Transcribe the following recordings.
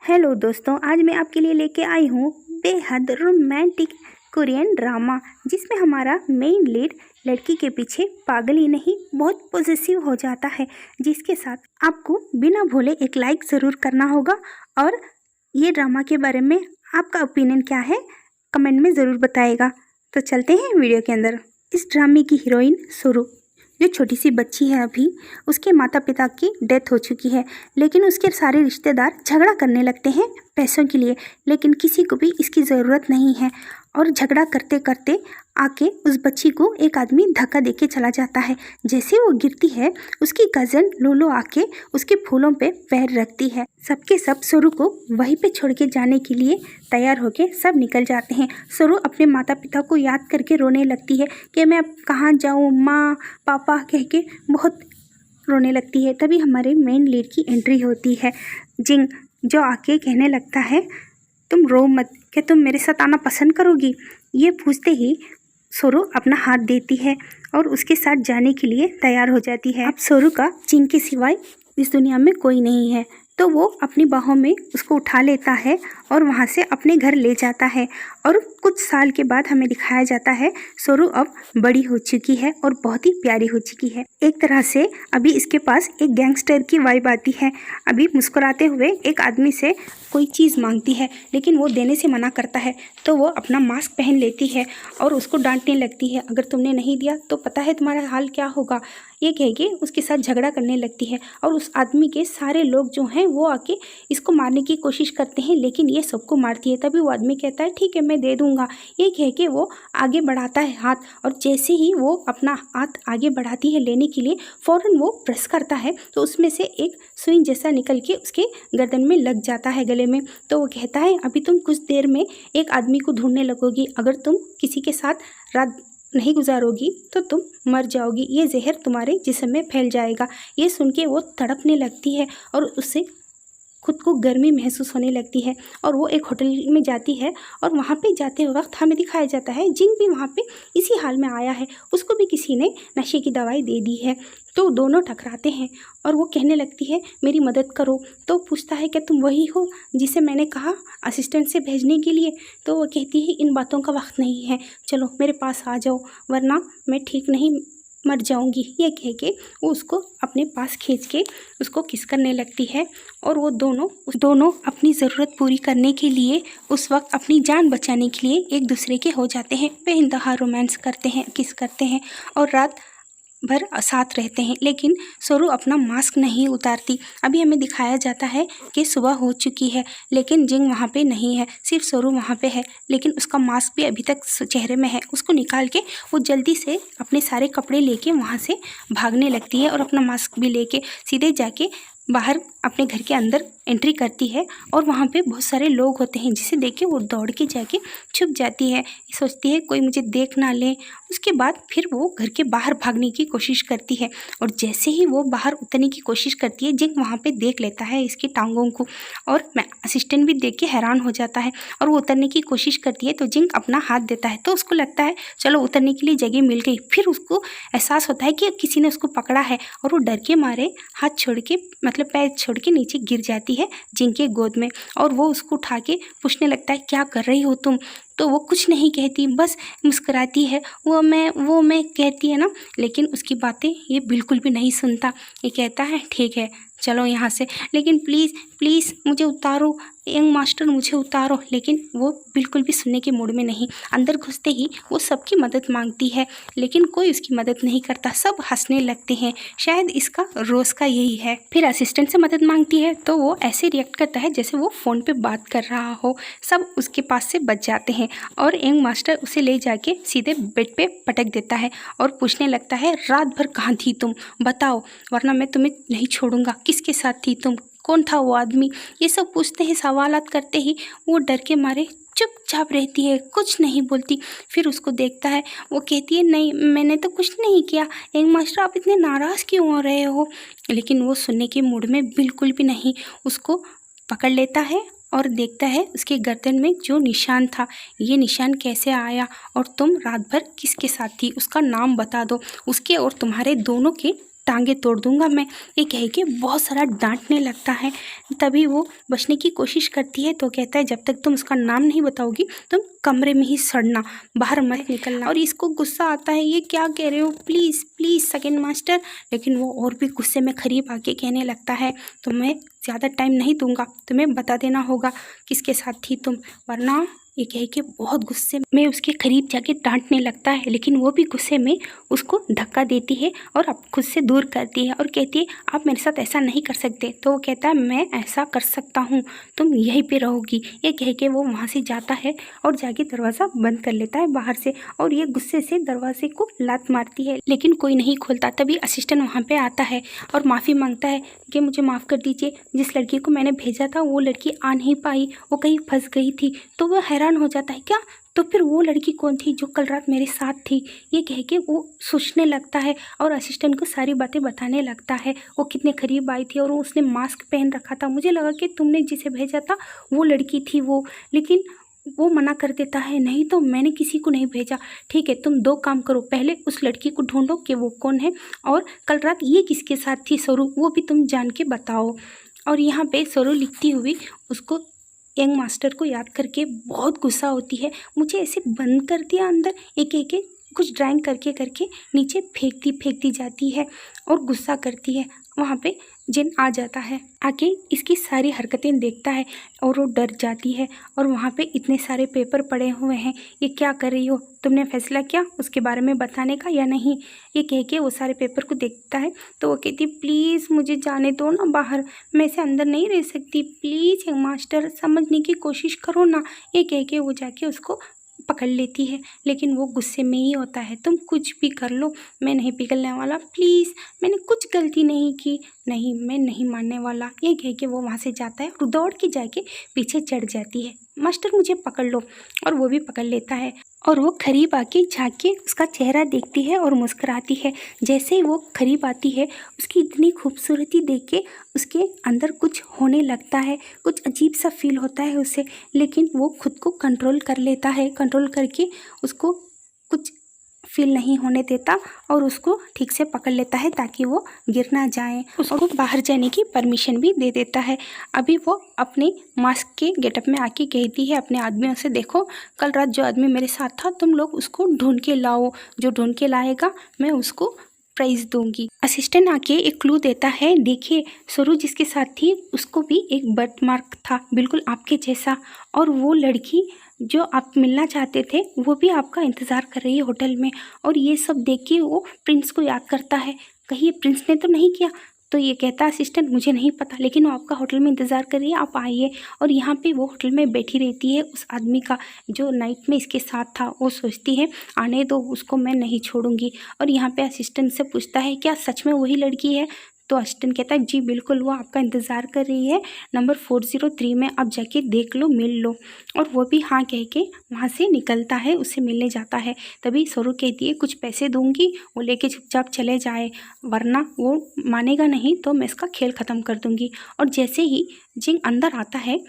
Hello दोस्तों, आज मैं आपके लिए लेके आई हूँ बेहद रोमांटिक कोरियन ड्रामा, जिसमें हमारा मेन लीड लड़की के पीछे पागल ही नहीं बहुत पॉसेसिव हो जाता है, जिसके साथ आपको बिना भूले एक लाइक ज़रूर करना होगा। और ये ड्रामा के बारे में आपका ओपिनियन क्या है, कमेंट में ज़रूर बताएगा। तो चलते हैं वीडियो के अंदर। इस ड्रामे की हीरोइन सुरु, जो छोटी सी बच्ची है अभी, उसके माता पिता की डेथ हो चुकी है, लेकिन उसके सारे रिश्तेदार झगड़ा करने लगते हैं पैसों के लिए, लेकिन किसी को भी इसकी ज़रूरत नहीं है। और झगड़ा करते करते आके उस बच्ची को एक आदमी धक्का देके चला जाता है। जैसे वो गिरती है, उसकी कज़न लोलो आके उसके फूलों पे पैर रखती है। सबके सब सुरु को वहीं पे छोड़ के जाने के लिए तैयार होके सब निकल जाते हैं। सुरु अपने माता पिता को याद करके रोने लगती है कि मैं अब कहाँ जाऊँ, माँ पापा कह के बहुत रोने लगती है। तभी हमारे मेन लीड की एंट्री होती है, जिंग, जो आके कहने लगता है तुम रो मत, क्या तुम मेरे साथ आना पसंद करोगी। ये पूछते ही सोरू अपना हाथ देती है और उसके साथ जाने के लिए तैयार हो जाती है। अब सोरू का जिंग के सिवाय इस दुनिया में कोई नहीं है, तो वो अपनी बाहों में उसको उठा लेता है और वहाँ से अपने घर ले जाता है। और कुछ साल के बाद हमें दिखाया जाता है सोरू अब बड़ी हो चुकी है और बहुत ही प्यारी हो चुकी है। एक तरह से अभी इसके पास एक गैंगस्टर की वाइब आती है। अभी मुस्कुराते हुए एक आदमी से कोई चीज़ मांगती है, लेकिन वो देने से मना करता है, तो वो अपना मास्क पहन लेती है और उसको डांटने लगती है, अगर तुमने नहीं दिया तो पता है तुम्हारा हाल क्या होगा। ये कह के उसके साथ झगड़ा करने लगती है और उस आदमी के सारे लोग जो हैं वो आके इसको मारने की कोशिश करते हैं, लेकिन ये सबको मारती है। तभी वो आदमी कहता है ठीक है मैं दे दूंगा। ये कह के वो आगे बढ़ाता है हाथ, और जैसे ही वो अपना हाथ आगे बढ़ाती है लेने के लिए, फ़ौरन वो प्रेस करता है तो उसमें से एक सुई जैसा निकल के उसके गर्दन में लग जाता है, गले में। तो वो कहता है अभी तुम कुछ देर में एक आदमी को ढूंढने लगोगी, अगर तुम किसी के साथ रात नहीं गुजारोगी तो तुम मर जाओगी, ये जहर तुम्हारे जिस्म में फैल जाएगा। ये सुन के वो तड़पने लगती है और उससे खुद को गर्मी महसूस होने लगती है और वो एक होटल में जाती है। और वहाँ पे जाते वक्त हमें दिखाया जाता है जिंग भी वहाँ पे इसी हाल में आया है, उसको भी किसी ने नशे की दवाई दे दी है। तो दोनों टकराते हैं और वो कहने लगती है मेरी मदद करो। तो पूछता है क्या तुम वही हो जिसे मैंने कहा असिस्टेंट से भेजने के लिए। तो वो कहती है इन बातों का वक्त नहीं है, चलो मेरे पास आ जाओ वरना मैं ठीक नहीं मर जाऊंगी। ये कह के वो उसको अपने पास खींच के उसको किस करने लगती है और वो दोनों अपनी ज़रूरत पूरी करने के लिए उस वक्त अपनी जान बचाने के लिए एक दूसरे के हो जाते हैं। बेइंतहा रोमांस करते हैं, किस करते हैं और रात भर साथ रहते हैं। लेकिन सोरू अपना मास्क नहीं उतारती। अभी हमें दिखाया जाता है कि सुबह हो चुकी है, लेकिन जिंग वहाँ पे नहीं है, सिर्फ सोरू वहाँ पे है, लेकिन उसका मास्क भी अभी तक चेहरे में है। उसको निकाल के वो जल्दी से अपने सारे कपड़े लेके वहाँ से भागने लगती है और अपना मास्क भी लेके सीधे जाके बाहर अपने घर के अंदर एंट्री करती है। और वहाँ पे बहुत सारे लोग होते हैं, जिसे देख के वो दौड़ के जाके छुप जाती है, सोचती है कोई मुझे देख ना ले। उसके बाद फिर वो घर के बाहर भागने की कोशिश करती है और जैसे ही वो बाहर उतरने की कोशिश करती है, जिंग वहाँ पे देख लेता है इसकी टांगों को और असिस्टेंट भी देख के हैरान हो जाता है और वो उतरने की कोशिश करती है तो जिंग अपना हाथ देता है, तो उसको लगता है चलो उतरने के लिए जगह मिल गई। फिर उसको एहसास होता है कि किसी ने उसको पकड़ा है और वो डर के मारे हाथ छोड़ के मतलब पैर छोड़ के नीचे गिर जाती है जिंग के गोद में। और वो उसको उठा के पूछने लगता है क्या कर रही हो तुम। तो वो कुछ नहीं कहती, बस मुस्कुराती है, वो मैं कहती है ना, लेकिन उसकी बातें ये बिल्कुल भी नहीं सुनता। ये कहता है ठीक है चलो यहाँ से, लेकिन प्लीज़ प्लीज़ मुझे उतारो यंग मास्टर, मुझे उतारो। लेकिन वो बिल्कुल भी सुनने के मूड में नहीं। अंदर घुसते ही वो सबकी मदद मांगती है, लेकिन कोई उसकी मदद नहीं करता, सब हंसने लगते हैं। शायद इसका रोज़ का यही है। फिर असिस्टेंट से मदद मांगती है तो वो ऐसे रिएक्ट करता है जैसे वो फ़ोन पे बात कर रहा हो। सब उसके पास से बच जाते हैं और यंग मास्टर उसे ले जाके सीधे बेड पे पटक देता है और पूछने लगता है रात भर कहाँ थी तुम, बताओ वरना मैं तुम्हें नहीं छोड़ूंगा। किसके साथ थी तुम, कौन था वो आदमी। ये सब पूछते हैं, सवालात करते ही वो डर के मारे चुपचाप रहती है, कुछ नहीं बोलती। फिर उसको देखता है, वो कहती है नहीं मैंने तो कुछ नहीं किया, यंग मास्टर आप इतने नाराज़ क्यों हो रहे हो। लेकिन वो सुनने के मूड में बिल्कुल भी नहीं। उसको पकड़ लेता है और देखता है उसके गर्दन में जो निशान था, ये निशान कैसे आया और तुम रात भर किसके साथ थी, उसका नाम बता दो। उसके और तुम्हारे दोनों के टांगे तोड़ दूंगा मैं, ये कह के बहुत सारा डांटने लगता है। तभी वो बचने की कोशिश करती है तो कहता है जब तक तुम उसका नाम नहीं बताओगी तुम कमरे में ही सड़ना, बाहर मत निकलना। और इसको गुस्सा आता है, ये क्या कह रहे हो, प्लीज़ प्लीज़ सेकंड मास्टर। लेकिन वो और भी गुस्से में करीब आके कहने लगता है तो मैं ज़्यादा टाइम नहीं दूंगा, तुम्हें बता देना होगा किसके साथ थी तुम, वरना। ये कह के बहुत गुस्से में उसके करीब जाके डांटने लगता है, लेकिन वो भी गुस्से में उसको धक्का देती है और अब खुद से दूर करती है और कहती है आप मेरे साथ ऐसा नहीं कर सकते। तो वो कहता है मैं ऐसा कर सकता हूँ, तुम यहीं पे रहोगी। ये कह के वो वहाँ से जाता है और जाके दरवाज़ा बंद कर लेता है बाहर से, और ये गुस्से से दरवाजे को लात मारती है, लेकिन कोई नहीं खोलता। तभी असिस्टेंट वहाँ पे आता है और माफ़ी मांगता है कि मुझे माफ़ कर दीजिए, जिस लड़की को मैंने भेजा था वो लड़की आ नहीं पाई, वो कहीं फंस गई थी। तो वो हैरान हो जाता है, क्या तो फिर वो लड़की कौन थी जो कल रात मेरे साथ थी। ये कह के वो सोचने लगता है और असिस्टेंट को सारी बातें बताने लगता है, वो कितने करीब आई थी और वो उसने मास्क पहन रखा था, मुझे लगा कि तुमने जिसे भेजा था वो लड़की थी वो। लेकिन वो मना कर देता है, नहीं तो मैंने किसी को नहीं भेजा। ठीक है, तुम दो काम करो, पहले उस लड़की को ढूंढो कि वो कौन है, और कल रात ये किसके साथ थी सोरू, वो भी तुम जान के बताओ। और यहाँ पे सोरू लिखती हुई उसको यंग मास्टर को याद करके बहुत गुस्सा होती है, मुझे ऐसे बंद कर दिया अंदर, एक एक कुछ ड्राइंग करके करके नीचे फेंकती जाती है और गुस्सा करती है। वहाँ पे जिन आ जाता है, आके इसकी सारी हरकतें देखता है और वो डर जाती है। और वहाँ पे इतने सारे पेपर पड़े हुए हैं, ये क्या कर रही हो, तुमने फैसला किया उसके बारे में बताने का या नहीं। ये कह के वो सारे पेपर को देखता है तो वो कहती प्लीज़ मुझे जाने दो ना बाहर, मैं इसे अंदर नहीं रह सकती, प्लीज़ मास्टर समझने की कोशिश करो ना। ये कह के वो जाके उसको पकड़ लेती है, लेकिन वो गुस्से में ही होता है, तुम कुछ भी कर लो मैं नहीं पिघलने वाला, प्लीज़ मैंने कुछ गलती नहीं की, नहीं मैं नहीं मानने वाला। ये कह के वो वहाँ से जाता है और दौड़ के जाके पीछे चढ़ जाती है, मास्टर मुझे पकड़ लो, और वो भी पकड़ लेता है। और वो करीब आके झांक के उसका चेहरा देखती है और मुस्कुराती है। जैसे ही वो करीब आती है उसकी इतनी खूबसूरती देख के उसके अंदर कुछ होने लगता है, कुछ अजीब सा फील होता है उसे, लेकिन वो खुद को कंट्रोल कर लेता है, कंट्रोल करके उसको कुछ फील नहीं होने देता और उसको ठीक से पकड़ लेता है ताकि वो गिर ना जाए। उसको बाहर जाने की परमिशन भी दे देता है। अभी वो अपने मास्क के गेटअप में आके कहती है अपने आदमियों से, देखो कल रात जो आदमी मेरे साथ था तुम लोग उसको ढूंढ के लाओ, जो ढूंढ के लाएगा मैं उसको प्राइज़ दूंगी। असिस्टेंट आके एक क्लू देता है, देखिए सोरू जिसके साथ थी उसको भी एक बर्थ मार्क था बिल्कुल आपके जैसा, और वो लड़की जो आप मिलना चाहते थे वो भी आपका इंतज़ार कर रही है होटल में। और ये सब देख के वो प्रिंस को याद करता है, कहीं ये प्रिंस ने तो नहीं किया। तो ये कहता असिस्टेंट मुझे नहीं पता, लेकिन वो आपका होटल में इंतज़ार कर रही है, आप आइए। और यहाँ पे वो होटल में बैठी रहती है उस आदमी का जो नाइट में इसके साथ था, वो सोचती है आने दो उसको, मैं नहीं छोड़ूंगी। और यहाँ पे असिस्टेंट से पूछता है क्या सच में वही लड़की है। तो असिस्टेंट कहता है जी बिल्कुल, वो आपका इंतज़ार कर रही है नंबर 403 में, आप जाके देख लो मिल लो। और वो भी हाँ कह के वहाँ से निकलता है, उससे मिलने जाता है। तभी सोरू कहती है कुछ पैसे दूंगी, वो लेके चुपचाप चले जाए, वरना वो मानेगा नहीं तो मैं इसका खेल ख़त्म कर दूंगी। और जैसे ही जिंग अंदर आता है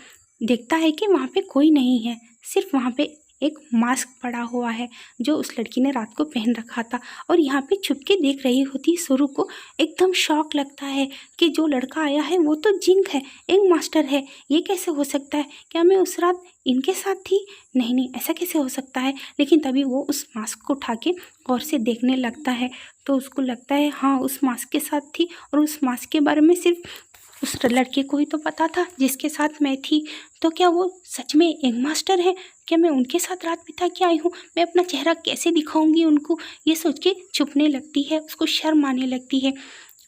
देखता है कि वहाँ पे कोई नहीं है, सिर्फ वहाँ पे एक मास्क पड़ा हुआ है जो उस लड़की ने रात को पहन रखा था। और यहाँ पे छुप के देख रही होती सोरू को एकदम शॉक लगता है कि जो लड़का आया है वो तो जिंग है, एक मास्टर है, ये कैसे हो सकता है, क्या मैं उस रात इनके साथ थी, नहीं नहीं ऐसा कैसे हो सकता है। लेकिन तभी वो उस मास्क को उठा के गौर से देखने लगता है तो उसको लगता है हाँ उस मास्क के साथ थी, और उस मास्क के बारे में सिर्फ उस लड़के को ही तो पता था जिसके साथ मैं थी। तो क्या वो सच में एक मास्टर है, क्या मैं उनके साथ रात बिता के आई हूँ, मैं अपना चेहरा कैसे दिखाऊंगी उनको, ये सोच के छुपने लगती है, उसको शर्म आने लगती है।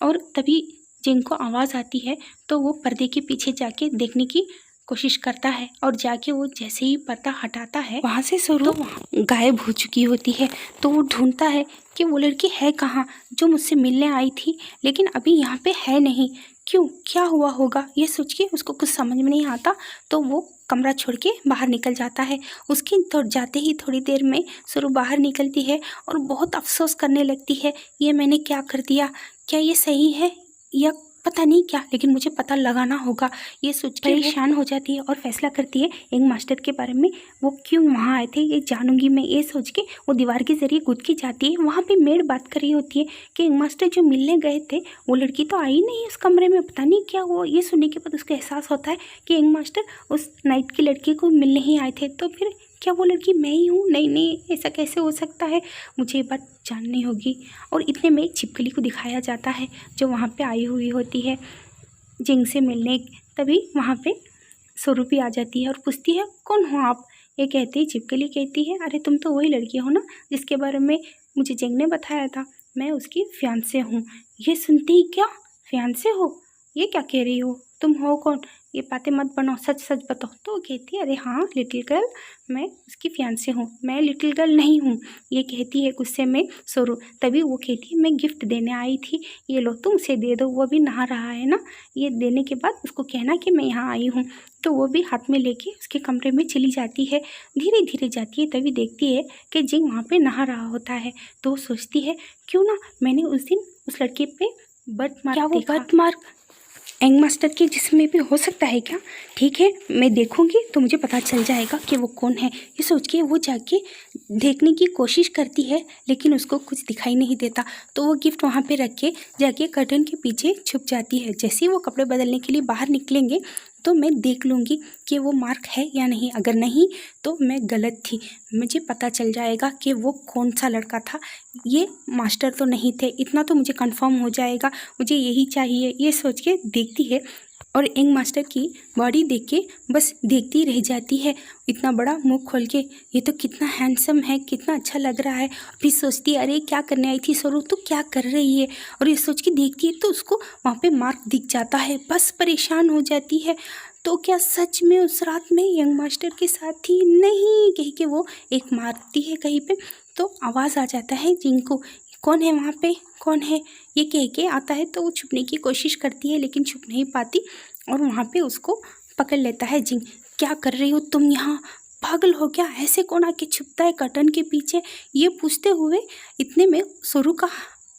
और तभी जिंग को आवाज़ आती है तो वो पर्दे के पीछे जाके देखने की कोशिश करता है, और जाके वो जैसे ही पर्दा हटाता है वहाँ से सोरू गायब हो चुकी होती है। तो वो ढूंढता है कि वो लड़की है कहाँ जो मुझसे मिलने आई थी, लेकिन अभी यहाँ पे है नहीं, क्यों क्या हुआ होगा, ये सोच के उसको कुछ समझ में नहीं आता। तो वो कमरा छोड़ के बाहर निकल जाता है। उसके तो जाते ही थोड़ी देर में सोरू बाहर निकलती है और बहुत अफसोस करने लगती है, ये मैंने क्या कर दिया, क्या ये सही है या पता नहीं क्या, लेकिन मुझे पता लगाना होगा। ये सोच के परेशान हो जाती है और फैसला करती है यंग मास्टर के बारे में, वो क्यों वहाँ आए थे ये जानूंगी मैं। ये सोच के वो दीवार के जरिए कूद के जाती है। वहाँ पे मेड बात कर रही होती है कि यंग मास्टर जो मिलने गए थे वो लड़की तो आई नहीं उस कमरे में, पता नहीं क्या हुआ। ये सुनने के बाद उसको एहसास होता है कि यंग मास्टर उस नाइट की लड़की को मिलने ही आए थे, तो फिर क्या वो लड़की मैं ही हूँ? नहीं नहीं, ऐसा कैसे हो सकता है, मुझे ये बात जाननी होगी। और इतने में छिपकली को दिखाया जाता है जो वहाँ पे आई हुई होती है जिंग से मिलने। तभी वहाँ पे स्वरूपी आ जाती है और पूछती है कौन हो आप। ये कहती है, छिपकली कहती है, अरे तुम तो वही लड़की हो ना जिसके बारे में मुझे जिंग ने बताया था, मैं उसकी फियांसे हूँ। ये सुनते ही, क्या फियांसे हो, ये क्या कह रही हो, तुम हो कौन, ये बातें मत बनाओ, सच सच बताओ। तो वो कहती है, अरे हाँ लिटिल गर्ल, मैं उसकी फियांसे हूँ, मैं लिटिल गर्ल नहीं हूँ। ये कहती है गुस्से में सोरू। तभी वो कहती है, मैं गिफ्ट देने आई थी, ये लो तुम उसे दे दो, वो भी नहा रहा है ना। ये देने के बाद उसको कहना कि मैं यहाँ आई हूँ। तो वो भी हाथ में लेके उसके कमरे में चली जाती है, धीरे धीरे जाती है। तभी देखती है कि जिंग वहाँ पे नहा रहा होता है। तो वो सोचती है, क्यों ना मैंने उस दिन उस लड़के पे बर्थ मार्क देखा। क्या वो बर्थ मार्क यंग मास्टर के जिस्म में भी हो सकता है क्या? ठीक है, मैं देखूंगी तो मुझे पता चल जाएगा कि वो कौन है। ये सोच के वो जाके देखने की कोशिश करती है, लेकिन उसको कुछ दिखाई नहीं देता। तो वो गिफ्ट वहाँ पे रख के जाके कर्टन के पीछे छुप जाती है। जैसे ही वो कपड़े बदलने के लिए बाहर निकलेंगे तो मैं देख लूँगी कि वो मार्क है या नहीं। अगर नहीं तो मैं गलत थी, मुझे पता चल जाएगा कि वो कौन सा लड़का था, ये मास्टर तो नहीं थे, इतना तो मुझे कंफर्म हो जाएगा, मुझे यही चाहिए। ये सोच के देखती है और यंग मास्टर की बॉडी देख के बस देखती रह जाती है, इतना बड़ा मुंह खोल के। ये तो कितना हैंडसम है, कितना अच्छा लग रहा है। फिर सोचती है, अरे क्या करने आई थी सोरू, तो क्या कर रही है। और ये सोच के देखती है तो उसको वहाँ पे मार्क दिख जाता है, बस परेशान हो जाती है। तो क्या सच में उस रात में यंग मास्टर के साथ थी? नहीं, कहीं के वो एक मारती है कहीं पे, तो आवाज़ आ जाता है जिंग को, कौन है वहाँ पे, कौन है, ये कह के आता है। तो वो छुपने की कोशिश करती है लेकिन छुप नहीं पाती और वहाँ पे उसको पकड़ लेता है जिंग। क्या कर रही हो तुम यहाँ, पागल हो क्या, ऐसे कौन आके छुपता है कर्टन के पीछे? ये पूछते हुए इतने में सोरू का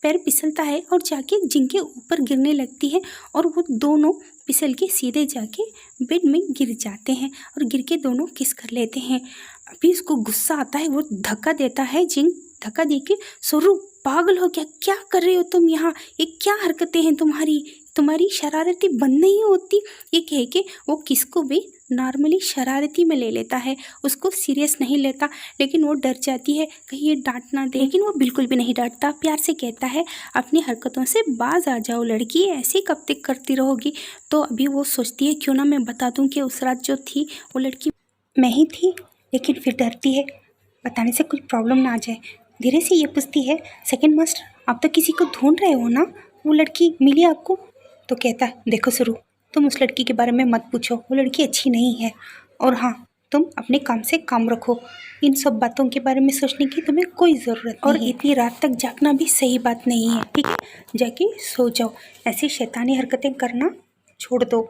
पैर फिसलता है और जाके जिंग के ऊपर गिरने लगती है और वो दोनों फिसल के सीधे जाके बेड में गिर जाते हैं और गिर के दोनों किस कर लेते हैं। अभी उसको गुस्सा आता है, वो धक्का देता है जिंग। धक्का दे के, सोरू पागल हो क्या, क्या कर रहे हो तुम यहाँ, ये क्या हरकतें हैं तुम्हारी, तुम्हारी शरारती बंद नहीं होती। ये कह के वो किसको भी नॉर्मली शरारती में ले लेता है, उसको सीरियस नहीं लेता। लेकिन वो डर जाती है कहीं ये डांट ना दे, लेकिन वो बिल्कुल भी नहीं डांटता, प्यार से कहता है अपनी हरकतों से बाज आ जाओ लड़की, ऐसे कब तक करती रहोगी। तो अभी वो सोचती है, क्यों ना मैं बता दूं कि उस रात जो थी वो लड़की मैं ही थी। लेकिन फिर डरती है बताने से कुछ प्रॉब्लम ना आ जाए। धीरे से ये पूछती है, सेकंड मास्टर आप तो किसी को ढूंढ रहे हो ना, वो लड़की मिली आपको? तो कहता है, देखो शुरू, तुम उस लड़की के बारे में मत पूछो, वो लड़की अच्छी नहीं है। और हाँ, तुम अपने काम से काम रखो, इन सब बातों के बारे में सोचने की तुम्हें कोई ज़रूरत नहीं है। और इतनी रात तक जागना भी सही बात नहीं है, ठीक है, जाके सो जाओ, ऐसी शैतानी हरकतें करना छोड़ दो।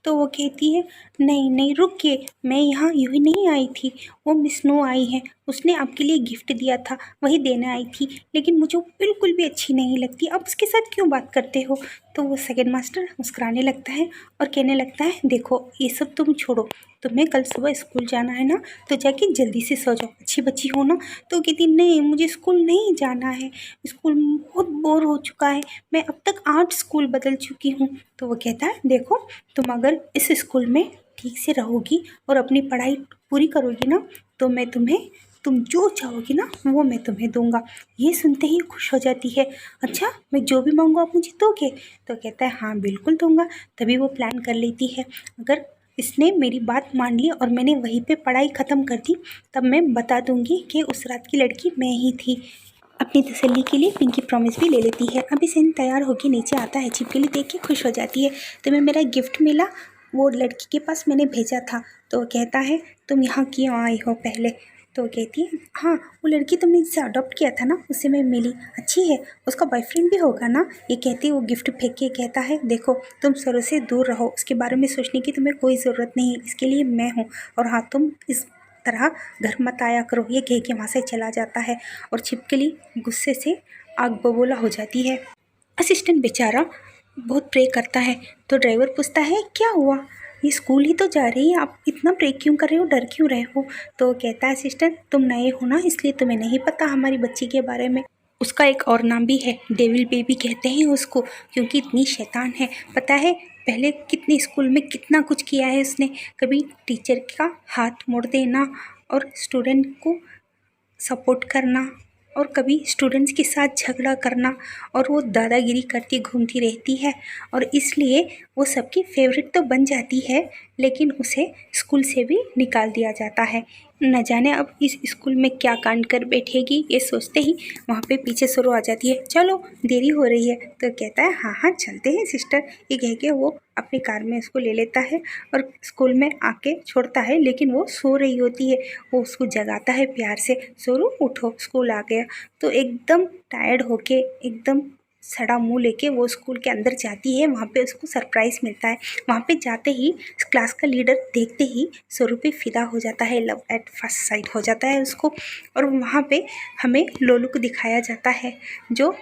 तो वो कहती है, नहीं नहीं रुकिए, मैं यहाँ यूँ ही नहीं आई थी, वो मिस नो आई है, उसने आपके लिए गिफ्ट दिया था, वही देने आई थी, लेकिन मुझे वो बिल्कुल भी अच्छी नहीं लगती, आप उसके साथ क्यों बात करते हो? तो वो सेकंड मास्टर मुस्कुराने लगता है और कहने लगता है, देखो ये सब तुम छोड़ो, तुम्हें कल सुबह स्कूल जाना है ना, तो जाके जल्दी से सो जाओ, अच्छी बच्ची हो ना। तो कहती, नहीं मुझे स्कूल नहीं जाना है, स्कूल बहुत बोर हो चुका है, मैं अब तक 8 स्कूल बदल चुकी हूँ। तो वो कहता है, देखो तुम अगर इस स्कूल में ठीक से रहोगी और अपनी पढ़ाई पूरी करोगी ना, तो मैं तुम्हें, तुम जो चाहोगी ना वो मैं तुम्हें दूंगा। ये सुनते ही खुश हो जाती है, अच्छा मैं जो भी मांगूँ आप मुझे दोगे? तो कहता है, हाँ बिल्कुल दूंगा। तभी वो प्लान कर लेती है, अगर इसने मेरी बात मान ली और मैंने वहीं पे पढ़ाई ख़त्म कर दी, तब मैं बता दूंगी कि उस रात की लड़की मैं ही थी। अपनी तसल्ली के लिए पिंकी प्रॉमिस भी ले लेती है। अभी सेन तैयार होकर नीचे आता है, छिपकली देख के खुश हो जाती है, तुम्हें मेरा गिफ्ट मिला, वो लड़की के पास मैंने भेजा था। तो वो कहता है, तुम यहाँ क्यों आई हो पहले? तो कहती है, हाँ वो लड़की तुमने जिसे अडॉप्ट किया था ना, उससे मैं मिली, अच्छी है, उसका बॉयफ्रेंड भी होगा ना। ये कहती वो गिफ्ट फेंक के कहता है, देखो तुम सरों से दूर रहो, उसके बारे में सोचने की तुम्हें कोई ज़रूरत नहीं है, इसके लिए मैं हूँ। और हाँ, तुम इस तरह घर मत आया करो। ये कह के वहाँ से चला जाता है और छिपकली गुस्से से आग बबूला हो जाती है। असिस्टेंट बेचारा बहुत प्रे करता है। तो ड्राइवर पूछता है क्या हुआ, ये स्कूल ही तो जा रही है, आप इतना प्रे क्यों कर रहे हो, डर क्यों रहे हो। तो कहता है सिस्टर तुम नए हो ना, इसलिए तुम्हें नहीं पता हमारी बच्ची के बारे में। उसका एक और नाम भी है, डेविल बेबी कहते हैं उसको, क्योंकि इतनी शैतान है। पता है पहले कितने स्कूल में कितना कुछ किया है उसने, कभी टीचर का हाथ मोड़ देना और स्टूडेंट को सपोर्ट करना, और कभी स्टूडेंट्स के साथ झगड़ा करना, और वो दादागिरी करती घूमती रहती है। और इसलिए वो सबकी फेवरेट तो बन जाती है, लेकिन उसे स्कूल से भी निकाल दिया जाता है। न जाने अब इस स्कूल में क्या कांड कर बैठेगी, ये सोचते ही वहाँ पे पीछे शुरू आ जाती है, चलो देरी हो रही है। तो कहता है हाँ हाँ चलते हैं सिस्टर, ये कह के वो अपनी कार में उसको ले लेता है और स्कूल में आके छोड़ता है। लेकिन वो सो रही होती है, वो उसको जगाता है प्यार से, सोरू उठो स्कूल आ गया। तो एकदम टायर्ड होके, एकदम सड़ा मुंह लेके वो स्कूल के अंदर जाती है। वहाँ पे उसको सरप्राइज़ मिलता है। वहाँ पे जाते ही क्लास का लीडर देखते ही सोरू पे फिदा हो जाता है, लव एट फर्स्ट साइट हो जाता है उसको। और वहाँ पे हमें लोलू को दिखाया जाता है, जो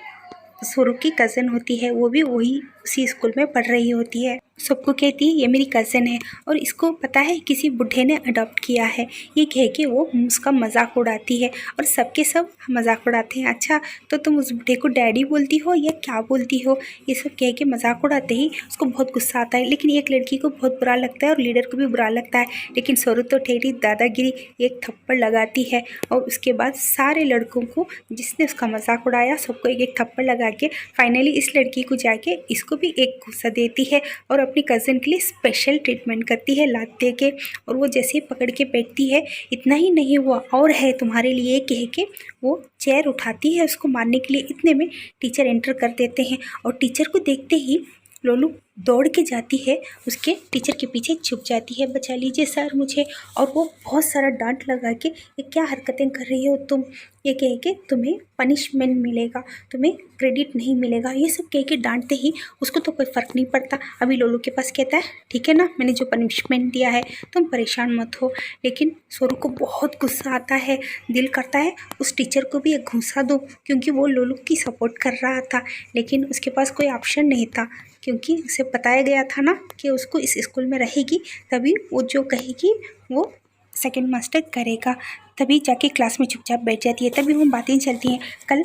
सोरू की कज़न होती है, वो भी वही उसी स्कूल में पढ़ रही होती है। सबको कहती है ये मेरी कज़न है, और इसको पता है किसी बुढ़े ने अडॉप्ट किया है, ये कह के वो उसका मजाक उड़ाती है और सबके सब मजाक उड़ाते हैं। अच्छा तो तुम उस बुढ़े को डैडी बोलती हो या क्या बोलती हो, ये सब कह के मजाक उड़ाते ही उसको बहुत गुस्सा आता है। लेकिन एक लड़की को बहुत बुरा लगता है और लीडर को भी बुरा लगता है। लेकिन सोरू तो ठेठी दादागिरी एक थप्पड़ लगाती है, और उसके बाद सारे लड़कों को जिसने उसका मजाक उड़ाया सबको एक एक थप्पड़ लगा के फाइनली इस लड़की को जाके इसको भी एक घूंसा देती है और अपनी कज़न के लिए स्पेशल ट्रीटमेंट करती है लात दे के। और वो जैसे ही पकड़ के बैठती है, इतना ही नहीं हुआ और है तुम्हारे लिए कह के वो चेयर उठाती है उसको मारने के लिए। इतने में टीचर एंटर कर देते हैं, और टीचर को देखते ही लोलू दौड़ के जाती है, उसके टीचर के पीछे छुप जाती है, बचा लीजिए सर मुझे। और वो बहुत सारा डांट लगा के ये क्या हरकतें कर रही हो तुम, ये कह के तुम्हें पनिशमेंट मिलेगा, तुम्हें क्रेडिट नहीं मिलेगा, ये सब कह के डांटते ही उसको तो कोई फ़र्क नहीं पड़ता। अभी लोलू के पास कहता है ठीक है ना, मैंने जो पनिशमेंट दिया है तुम परेशान मत हो। लेकिन सोरू को बहुत गुस्सा आता है, दिल करता है उस टीचर को भी एक घूंसा दो, क्योंकि वो लोलू की सपोर्ट कर रहा था। लेकिन उसके पास कोई ऑप्शन नहीं था, क्योंकि उसे बताया गया था ना कि उसको इस स्कूल में रहेगी तभी वो जो कहेगी वो सेकंड मास्टर करेगा। तभी जाके क्लास में चुपचाप बैठ जाती है। तभी वो बातें चलती हैं, कल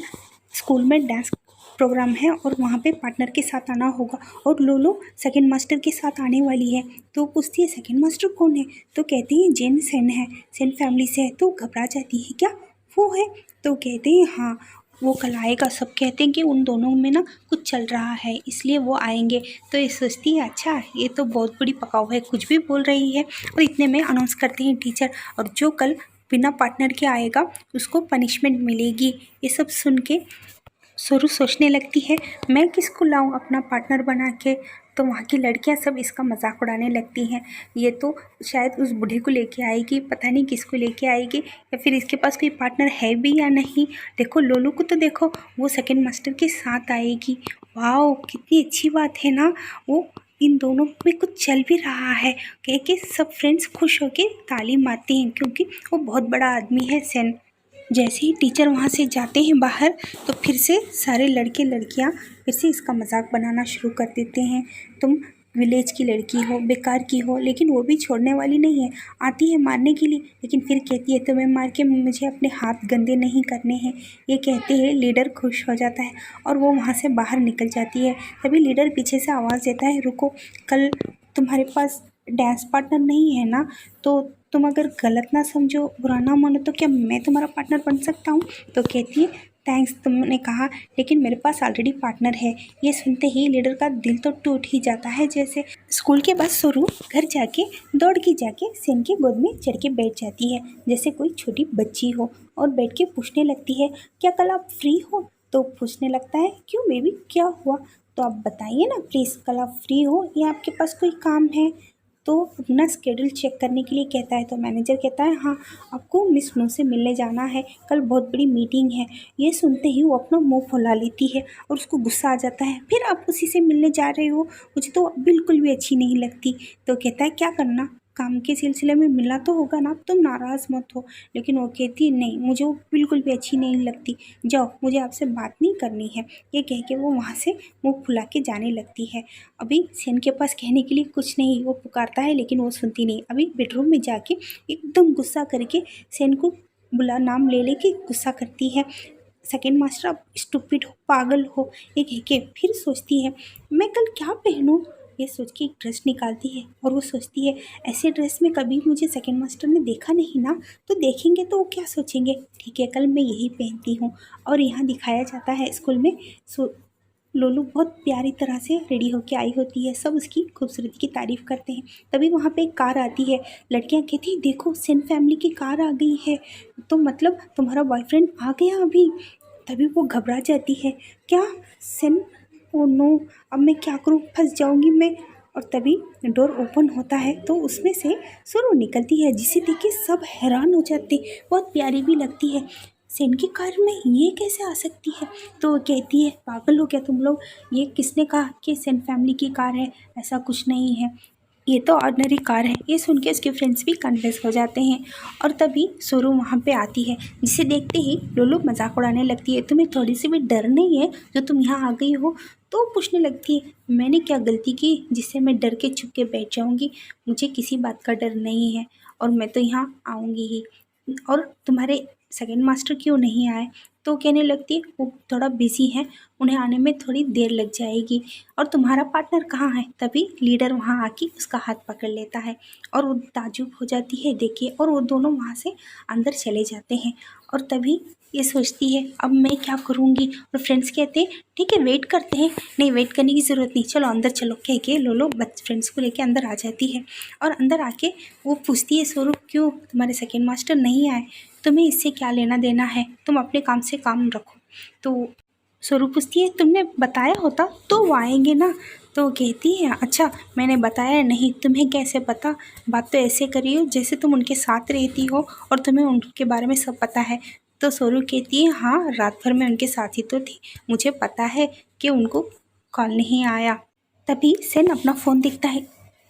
स्कूल में डांस प्रोग्राम है और वहाँ पे पार्टनर के साथ आना होगा, और लोलो सेकंड मास्टर के साथ आने वाली है। तो पूछती है सेकंड मास्टर कौन है, तो कहती है जेन सेन है, सेन फैमिली से है। तो घबरा जाती है, क्या वो है, तो कहते हैं हाँ वो कल आएगा। सब कहते हैं कि उन दोनों में ना कुछ चल रहा है इसलिए वो आएंगे। तो ये सोचती है अच्छा ये तो बहुत बड़ी पकाऊ है, कुछ भी बोल रही है। और इतने में अनाउंस करते हैं टीचर, और जो कल बिना पार्टनर के आएगा उसको पनिशमेंट मिलेगी। ये सब सुन के सोरू सोचने लगती है मैं किसको लाऊं अपना पार्टनर बना के। तो वहाँ की लड़कियाँ सब इसका मजाक उड़ाने लगती हैं, ये तो शायद उस बूढ़े को लेके आएगी, पता नहीं किसको लेके आएगी, या फिर इसके पास कोई पार्टनर है भी या नहीं। देखो लोलू को तो देखो, वो सेकंड मास्टर के साथ आएगी। वाह कितनी अच्छी बात है ना, वो इन दोनों में कुछ चल भी रहा है। कह के सब फ्रेंड्स खुश होके ताली मारते हैं, क्योंकि वो बहुत बड़ा आदमी है सेन। जैसे ही टीचर वहाँ से जाते हैं बाहर, तो फिर से सारे लड़के लड़कियाँ फिर से इसका मजाक बनाना शुरू कर देते हैं, तुम विलेज की लड़की हो, बेकार की हो। लेकिन वो भी छोड़ने वाली नहीं है, आती है मारने के लिए, लेकिन फिर कहती है तुम्हें मार के मुझे अपने हाथ गंदे नहीं करने हैं। ये कहते हैं लीडर खुश हो जाता है और वो वहाँ से बाहर निकल जाती है। तभी लीडर पीछे से आवाज़ देता है रुको, कल तुम्हारे पास डांस पार्टनर नहीं है ना, तो तुम अगर गलत ना समझो, बुरा ना मानो, तो क्या मैं तुम्हारा पार्टनर बन सकता हूँ। तो कहती है थैंक्स तुमने कहा, लेकिन मेरे पास ऑलरेडी पार्टनर है। ये सुनते ही लीडर का दिल तो टूट ही जाता है। जैसे स्कूल के बाद सोरू घर जाके दौड़ के जाके सेन के गोद में चढ़ के बैठ जाती है जैसे कोई छोटी बच्ची हो, और बैठ के पूछने लगती है क्या कल आप फ्री हो। तो पूछने लगता है क्यों बेबी क्या हुआ, तो आप बताइए ना प्लीज़, कल आप फ्री हो या आपके पास कोई काम है। तो अपना स्केड्यूल चेक करने के लिए कहता है। तो मैनेजर कहता है हाँ आपको मिस नू से मिलने जाना है, कल बहुत बड़ी मीटिंग है। ये सुनते ही वो अपना मुंह फुला लेती है और उसको गुस्सा आ जाता है, फिर आप उसी से मिलने जा रहे हो, मुझे तो बिल्कुल भी अच्छी नहीं लगती। तो कहता है क्या करना, काम के सिलसिले में मिला तो होगा ना, तुम नाराज़ मत हो। लेकिन वो कहती नहीं, मुझे वो बिल्कुल भी अच्छी नहीं लगती, जाओ, मुझे आपसे बात नहीं करनी है। ये कह के वो वहाँ से मुँह फुला के जाने लगती है। अभी सेन के पास कहने के लिए कुछ नहीं, वो पुकारता है लेकिन वो सुनती नहीं। अभी बेडरूम में जाके एकदम गुस्सा करके सेन को बुला नाम ले लेके गुस्सा करती है। सेकंड मास्टर, आप स्टूपिड हो, पागल हो, ये कह के फिर सोचती है मैं कल क्या पहनूं। ये सोच के एक ड्रेस निकालती है और वो सोचती है ऐसे ड्रेस में कभी मुझे सेकंड मास्टर ने देखा नहीं ना, तो देखेंगे तो वो क्या सोचेंगे। ठीक है, कल मैं यही पहनती हूँ। और यहाँ दिखाया जाता है स्कूल में लोलू बहुत प्यारी तरह से रेडी होके आई होती है, सब उसकी खूबसूरती की तारीफ़ करते हैं। तभी वहाँ पे एक कार आती है। लड़कियाँ कहती हैं देखो सेन फैमिली की कार आ गई है, तो मतलब तुम्हारा बॉयफ्रेंड आ गया अभी। तभी वो घबरा जाती है, क्या सेन, ओ नो, अब मैं क्या करूँ, फंस जाऊँगी मैं। और तभी डोर ओपन होता है तो उसमें से सुरु निकलती है, जिसे देख के सब हैरान हो जाते, बहुत प्यारी भी लगती है। सेन की कार में ये कैसे आ सकती है। तो वो कहती है पागल हो क्या तुम लोग, ये किसने कहा कि सेन फैमिली की कार है, ऐसा कुछ नहीं है, ये तो ऑर्डिनरी कार है। ये सुन के उसके फ्रेंड्स भी कन्विंस हो जाते हैं। और तभी सोरू वहाँ पे आती है, जिसे देखते ही लोलू मजाक उड़ाने लगती है, तुम्हें थोड़ी सी भी डर नहीं है जो तुम यहाँ आ गई हो। तो पूछने लगती है मैंने क्या गलती की जिससे मैं डर के छुप के बैठ जाऊँगी, मुझे किसी बात का डर नहीं है और मैं तो यहाँ आऊँगी ही। और तुम्हारे सेकंड मास्टर क्यों नहीं आए। तो कहने लगती है वो थोड़ा बिजी है, उन्हें आने में थोड़ी देर लग जाएगी। और तुम्हारा पार्टनर कहाँ है। तभी लीडर वहाँ आके उसका हाथ पकड़ लेता है और वो ताजुब हो जाती है देखिए, और वो दोनों वहाँ से अंदर चले जाते हैं। और तभी ये सोचती है अब मैं क्या करूँगी। और फ्रेंड्स कहते हैं ठीक है वेट करते हैं। नहीं, वेट करने की ज़रूरत नहीं, चलो अंदर चलो, कह के लोलो फ्रेंड्स को लेके अंदर आ जाती है। और अंदर आके वो पूछती है स्वरूप क्यों तुम्हारे सेकंड मास्टर नहीं आए, तुम्हें इससे क्या लेना देना है, तुम अपने काम से काम रखो। तो स्वरूप पूछती है तुमने बताया होता तो वो आएंगे ना। तो कहती है अच्छा मैंने बताया नहीं, तुम्हें कैसे पता, बात तो ऐसे करी हो जैसे तुम उनके साथ रहती हो और तुम्हें उनके बारे में सब पता है। तो स्वरूप कहती है हाँ, रात भर में उनके साथ ही तो थी, मुझे पता है कि उनको कॉल नहीं आया। तभी सेन अपना फ़ोन देखता है,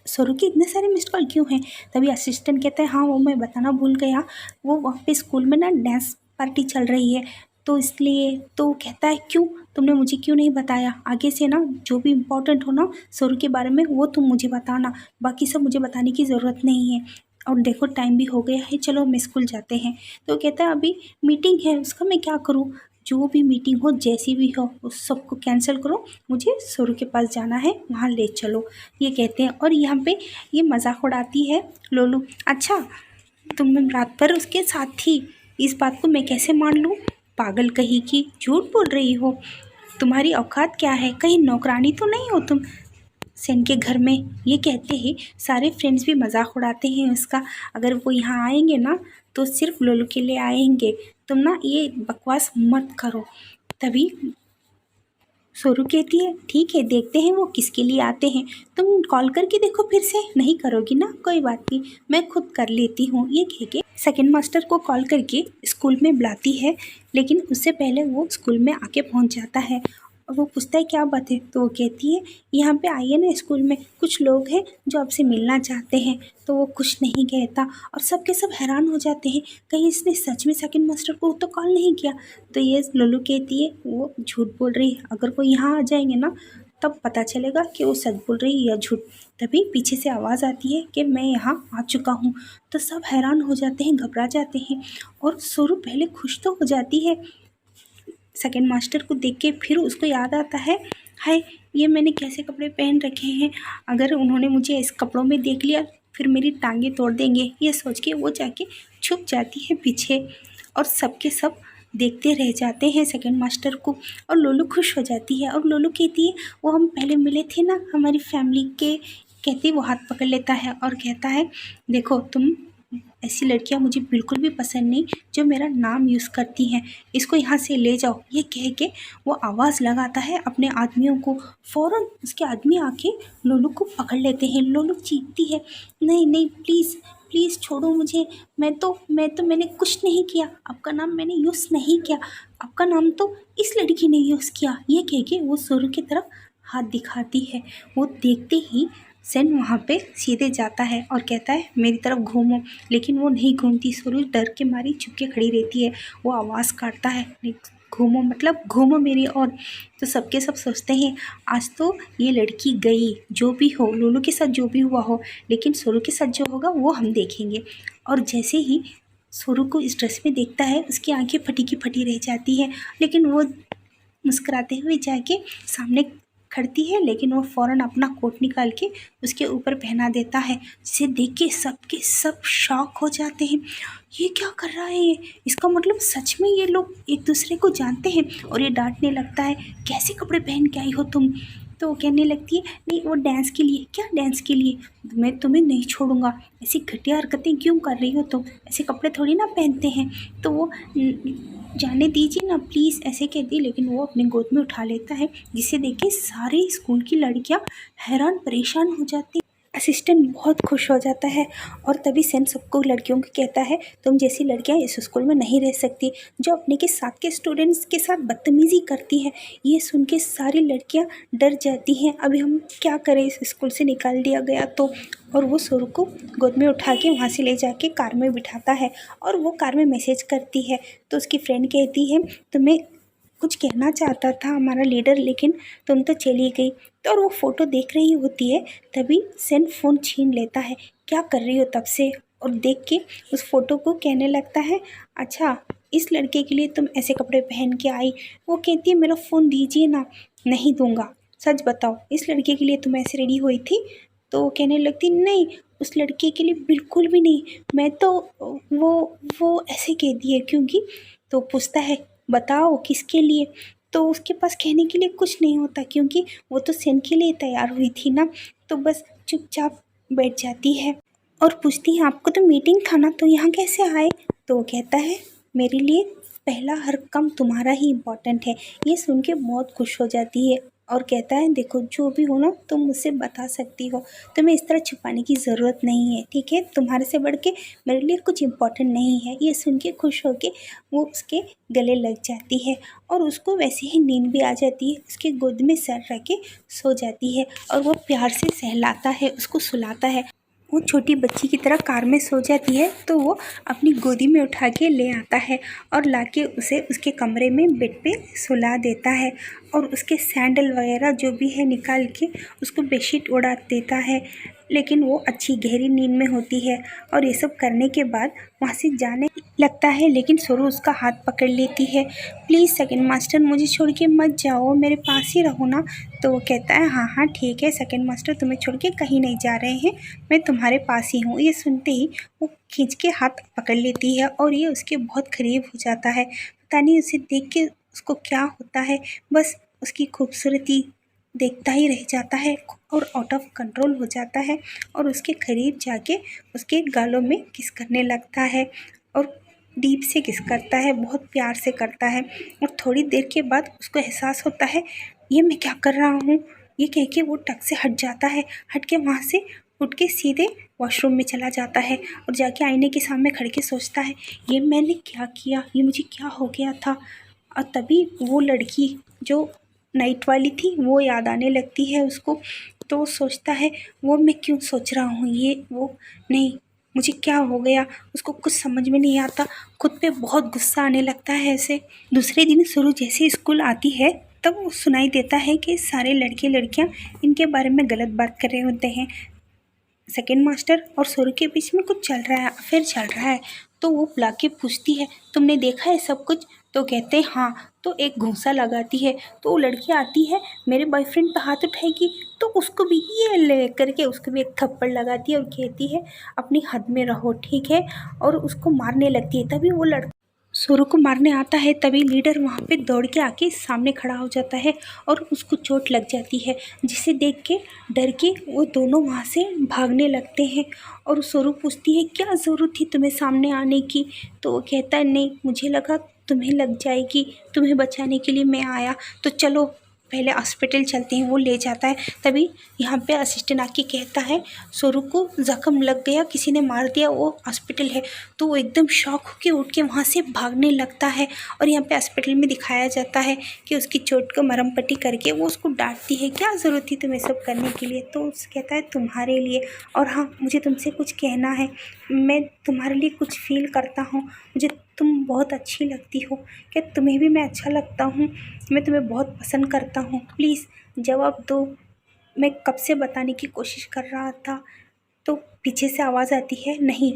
स्वरूप के इतने सारे मिस्ड कॉल क्यों हैं। तभी असिस्टेंट कहता है हाँ वो मैं बताना भूल गया, वो वहाँ पे स्कूल में ना डांस पार्टी चल रही है तो इसलिए। तो कहता है क्यों, तुमने मुझे क्यों नहीं बताया, आगे से ना जो भी इम्पोर्टेंट हो ना स्वरूप के बारे में वो तुम मुझे बताना, बाकी सब मुझे बताने की ज़रूरत नहीं है। और देखो टाइम भी हो गया है, चलो हम स्कूल जाते हैं। तो कहता है अभी मीटिंग है उसका मैं क्या करूँ, जो भी मीटिंग हो जैसी भी हो उस सबको कैंसिल करो, मुझे स्वरूप के पास जाना है, वहाँ ले चलो, ये कहते हैं। और यहाँ पे ये मजाक उड़ाती है लोलू, अच्छा तुम रात भर उसके साथ थी, इस बात को मैं कैसे मान लूँ, पागल कहीं की, झूठ बोल रही हो, तुम्हारी औकात क्या है, कहीं नौकरानी तो नहीं हो तुम सेन के घर में। ये कहते ही सारे फ्रेंड्स भी मजाक उड़ाते हैं उसका, अगर वो यहाँ आएंगे ना तो सिर्फ लोलू के लिए आएंगे, तुम ना ये बकवास मत करो। तभी सोरू कहती है ठीक है देखते हैं वो किसके लिए आते हैं, तुम कॉल करके देखो फिर से, नहीं करोगी ना कोई बात नहीं मैं खुद कर लेती हूँ। ये कह के सेकेंड मास्टर को कॉल करके स्कूल में बुलाती है, लेकिन उससे पहले वो स्कूल में आके पहुँच जाता है। और वो पूछता है क्या बात है। तो वो कहती है यहाँ पे आइए ना, स्कूल में कुछ लोग हैं जो आपसे मिलना चाहते हैं। तो वो कुछ नहीं कहता और सब के सब हैरान हो जाते हैं, कहीं इसने सच में सेकंड मास्टर को तो कॉल नहीं किया। तो ये लोलू कहती है वो झूठ बोल रही है, अगर वो यहाँ आ जाएंगे ना तब पता चलेगा कि वो सच बोल रही है या झूठ। तभी पीछे से आवाज़ आती है कि मैं यहाँ आ चुका हूँ। तो सब हैरान हो जाते हैं, घबरा जाते हैं। और सोरू पहले खुश तो हो जाती है सेकंड मास्टर को देख के, फिर उसको याद आता है हाय ये मैंने कैसे कपड़े पहन रखे हैं, अगर उन्होंने मुझे इस कपड़ों में देख लिया फिर मेरी टांगे तोड़ देंगे। ये सोच के वो जाके छुप जाती है पीछे और सबके सब देखते रह जाते हैं सेकंड मास्टर को। और लोलू खुश हो जाती है और लोलू कहती है वो हम पहले मिले थे ना हमारी फैमिली के, कहती वो हाथ पकड़ लेता है और कहता है देखो तुम ऐसी लड़कियां मुझे बिल्कुल भी पसंद नहीं जो मेरा नाम यूज़ करती हैं, इसको यहाँ से ले जाओ। ये कह के वो आवाज़ लगाता है अपने आदमियों को, फ़ौरन उसके आदमी आके लोलू को पकड़ लेते हैं। लोलू चीखती है नहीं नहीं प्लीज़ प्लीज़ छोड़ो मुझे, मैंने कुछ नहीं किया, आपका नाम मैंने यूज़ नहीं किया, आपका नाम तो इस लड़की ने यूज़ किया। ये कह के वो सोरू की तरफ हाथ दिखाती है। वो देखते ही सेन वहाँ पे सीधे जाता है और कहता है मेरी तरफ घूमो, लेकिन वो नहीं घूमती। सुरु डर के मारी चुप के खड़ी रहती है। वो आवाज़ काटता है, नहीं घूमो मतलब घूमो मेरी ओर। तो सबके सब सोचते हैं आज तो ये लड़की गई, जो भी हो लूलू के साथ जो भी हुआ हो, लेकिन सुरु के साथ जो होगा वो हम देखेंगे। और जैसे ही सुरु को इस ड्रेस में देखता है उसकी आंखें फटी की फटी रह जाती हैं, लेकिन वो मुस्कुराते हुए जाके सामने खड़ती है, लेकिन वो फ़ौरन अपना कोट निकाल के उसके ऊपर पहना देता है, जिसे देख के सबके सब शॉक हो जाते हैं। ये क्या कर रहा है ये? इसका मतलब सच में ये लोग एक दूसरे को जानते हैं। और ये डांटने लगता है कैसे कपड़े पहन के आई हो तुम? तो वो कहने लगती है नहीं वो डांस के लिए। क्या डांस के लिए? मैं तुम्हें नहीं छोड़ूंगा, ऐसी घटिया हरकतें क्यों कर रही हो तुम? ऐसे कपड़े थोड़ी ना पहनते हैं। तो वो जाने दीजिए ना प्लीज़ ऐसे कहती, लेकिन वो अपनी गोद में उठा लेता है, जिसे देख के सारे स्कूल की लड़कियां हैरान परेशान हो जाती। असिस्टेंट बहुत खुश हो जाता है और तभी सेन सबको लड़कियों को कहता है तुम जैसी लड़कियां इस स्कूल में नहीं रह सकती, जो अपने के साथ के स्टूडेंट्स के साथ बदतमीज़ी करती है। ये सुन के सारी लड़कियां डर जाती हैं, अभी हम क्या करें, इस स्कूल से निकाल दिया गया तो। और वो सुरु को गोद में उठा के वहाँ से ले जाके कार में बिठाता है और वो कार में मैसेज करती है। तो उसकी फ्रेंड कहती है तुम्हें कुछ कहना चाहता था हमारा लीडर, लेकिन तुम तो चली गई। तो और वो फ़ोटो देख रही होती है, तभी सेन फ़ोन छीन लेता है। क्या कर रही हो तब से? और देख के उस फ़ोटो को कहने लगता है अच्छा इस लड़के के लिए तुम ऐसे कपड़े पहन के आई। वो कहती है मेरा फ़ोन दीजिए ना। नहीं दूंगा, सच बताओ इस लड़के के लिए तुम ऐसे रेडी हुई थी? तो वो कहने लगती नहीं उस लड़के के लिए बिल्कुल भी नहीं, मैं तो वो ऐसे कह दिए क्योंकि। तो पूछता है बताओ किसके लिए? तो उसके पास कहने के लिए कुछ नहीं होता, क्योंकि वो तो सेन के लिए तैयार हुई थी ना। तो बस चुपचाप बैठ जाती है और पूछती है आपको तो मीटिंग था ना, तो यहाँ कैसे आए? तो वो कहता है मेरे लिए पहला हर काम तुम्हारा ही इम्पोर्टेंट है। ये सुन के बहुत खुश हो जाती है और कहता है देखो जो भी हो ना तुम मुझसे बता सकती हो, तुम्हें इस तरह छुपाने की ज़रूरत नहीं है, ठीक है? तुम्हारे से बढ़ के मेरे लिए कुछ इम्पोर्टेंट नहीं है। ये सुन के खुश होके वो उसके गले लग जाती है और उसको वैसे ही नींद भी आ जाती है। उसके गोद में सर रख के सो जाती है और वो प्यार से सहलाता है, उसको सुलाता है। वो छोटी बच्ची की तरह कार में सो जाती है, तो वो अपनी गोदी में उठा के ले आता है और लाके उसे उसके कमरे में बेड पे सुला देता है और उसके सैंडल वगैरह जो भी है निकाल के उसको बेडशीट उड़ा देता है। लेकिन वो अच्छी गहरी नींद में होती है और ये सब करने के बाद वहाँ से जाने लगता है, लेकिन सुरु उसका हाथ पकड़ लेती है। प्लीज़ सेकंड मास्टर मुझे छोड़ के मत जाओ, मेरे पास ही रहो ना। तो वो कहता है हाँ हाँ ठीक है सेकंड मास्टर, तुम्हें छोड़ के कहीं नहीं जा रहे हैं, मैं तुम्हारे पास ही हूँ। ये सुनते ही वो खींच के हाथ पकड़ लेती है और ये उसके बहुत करीब हो जाता है। पता नहीं उसे देख के उसको क्या होता है, बस उसकी खूबसूरती देखता ही रह जाता है और आउट ऑफ कंट्रोल हो जाता है और उसके करीब जाके उसके गालों में किस करने लगता है और डीप से किस करता है, बहुत प्यार से करता है। और थोड़ी देर के बाद उसको एहसास होता है ये मैं क्या कर रहा हूँ। ये कह के वो टक से हट जाता है, हट के वहाँ से उठ के सीधे वॉशरूम में चला जाता है और जाके आईने के सामने खड़ के सोचता है ये मैंने क्या किया, ये मुझे क्या हो गया था। और तभी वो लड़की जो नाइट वाली थी वो याद आने लगती है उसको। तो वो सोचता है वो मैं क्यों सोच रहा हूँ, ये वो नहीं, मुझे क्या हो गया। उसको कुछ समझ में नहीं आता, खुद पे बहुत गुस्सा आने लगता है ऐसे। दूसरे दिन सुरु जैसे स्कूल आती है तब वो सुनाई देता है कि सारे लड़के लड़कियाँ इनके बारे में गलत बात कर रहे होते हैं। सेकंड मास्टर और सुरु के बीच में कुछ चल रहा है, अफेयर चल रहा है। तो वो बुला के पूछती है तुमने देखा है सब कुछ? तो कहते हैं हाँ। तो एक घूंसा लगाती है, तो वो लड़की आती है मेरे बॉयफ्रेंड पे हाथ उठाएगी, तो उसको भी ये ले करके उसको भी एक थप्पड़ लगाती है और कहती है अपनी हद में रहो, ठीक है? और उसको मारने लगती है। तभी वो लड़का सुरु को मारने आता है, तभी लीडर वहाँ पे दौड़ के आके सामने खड़ा हो जाता है और उसको चोट लग जाती है, जिसे देख के डर के वो दोनों वहाँ से भागने लगते हैं। और सुरु पूछती है क्या ज़रूरत थी तुम्हें सामने आने की? तो वो कहता है नहीं मुझे लगा तुम्हें लग जाएगी, तुम्हें बचाने के लिए मैं आया, तो चलो पहले हॉस्पिटल चलते हैं, वो ले जाता है। तभी यहाँ पे असिस्टेंट आके कहता है सोरू को जख्म लग गया, किसी ने मार दिया, वो हॉस्पिटल है। तो वो एकदम शॉक होके उठ के वहाँ से भागने लगता है। और यहाँ पे हॉस्पिटल में दिखाया जाता है कि उसकी चोट को मरहम पट्टी करके वो उसको डांटती है, क्या ज़रूरत थी तुम्हें सब करने के लिए। तो उससे कहता है तुम्हारे लिए, और हाँ मुझे तुमसे कुछ कहना है, मैं तुम्हारे लिए कुछ फील करता हूँ, मुझे तुम बहुत अच्छी लगती हो, क्या तुम्हें भी मैं अच्छा लगता हूँ, मैं तुम्हें बहुत पसंद करता हूँ, प्लीज़ जवाब दो। मैं कब से बताने की कोशिश कर रहा था। तो पीछे से आवाज़ आती है, नहीं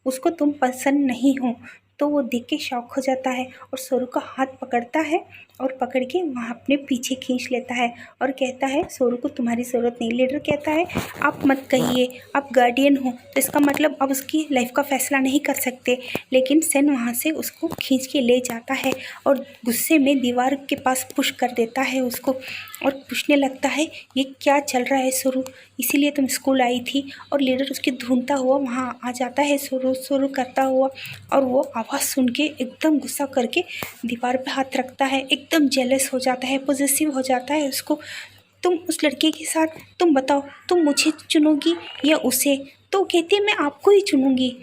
उसको तुम पसंद नहीं हो। तो वो देख के शॉक हो जाता है और सोरू का हाथ पकड़ता है और पकड़ के वहाँ अपने पीछे खींच लेता है और कहता है सोरू को तुम्हारी ज़रूरत नहीं। लीडर कहता है आप मत कहिए, आप गार्डियन हो तो इसका मतलब आप उसकी लाइफ का फ़ैसला नहीं कर सकते। लेकिन सेन वहाँ से उसको खींच के ले जाता है और गुस्से में दीवार के पास पुश कर देता है उसको और पूछने लगता है ये क्या चल रहा है सोरू, इसीलिए तुम स्कूल आई थी। और लीडर उसकी ढूंढता हुआ वहाँ आ जाता है सोरू सोरू करता हुआ, और वो आवाज़ सुन के एकदम गुस्सा करके दीवार पे हाथ रखता है, एकदम जेलस हो जाता है, पॉजेसिव हो जाता है उसको। तुम उस लड़के के साथ, तुम बताओ तुम मुझे चुनोगी या उसे। तो कहती है मैं आपको ही चुनूंगी।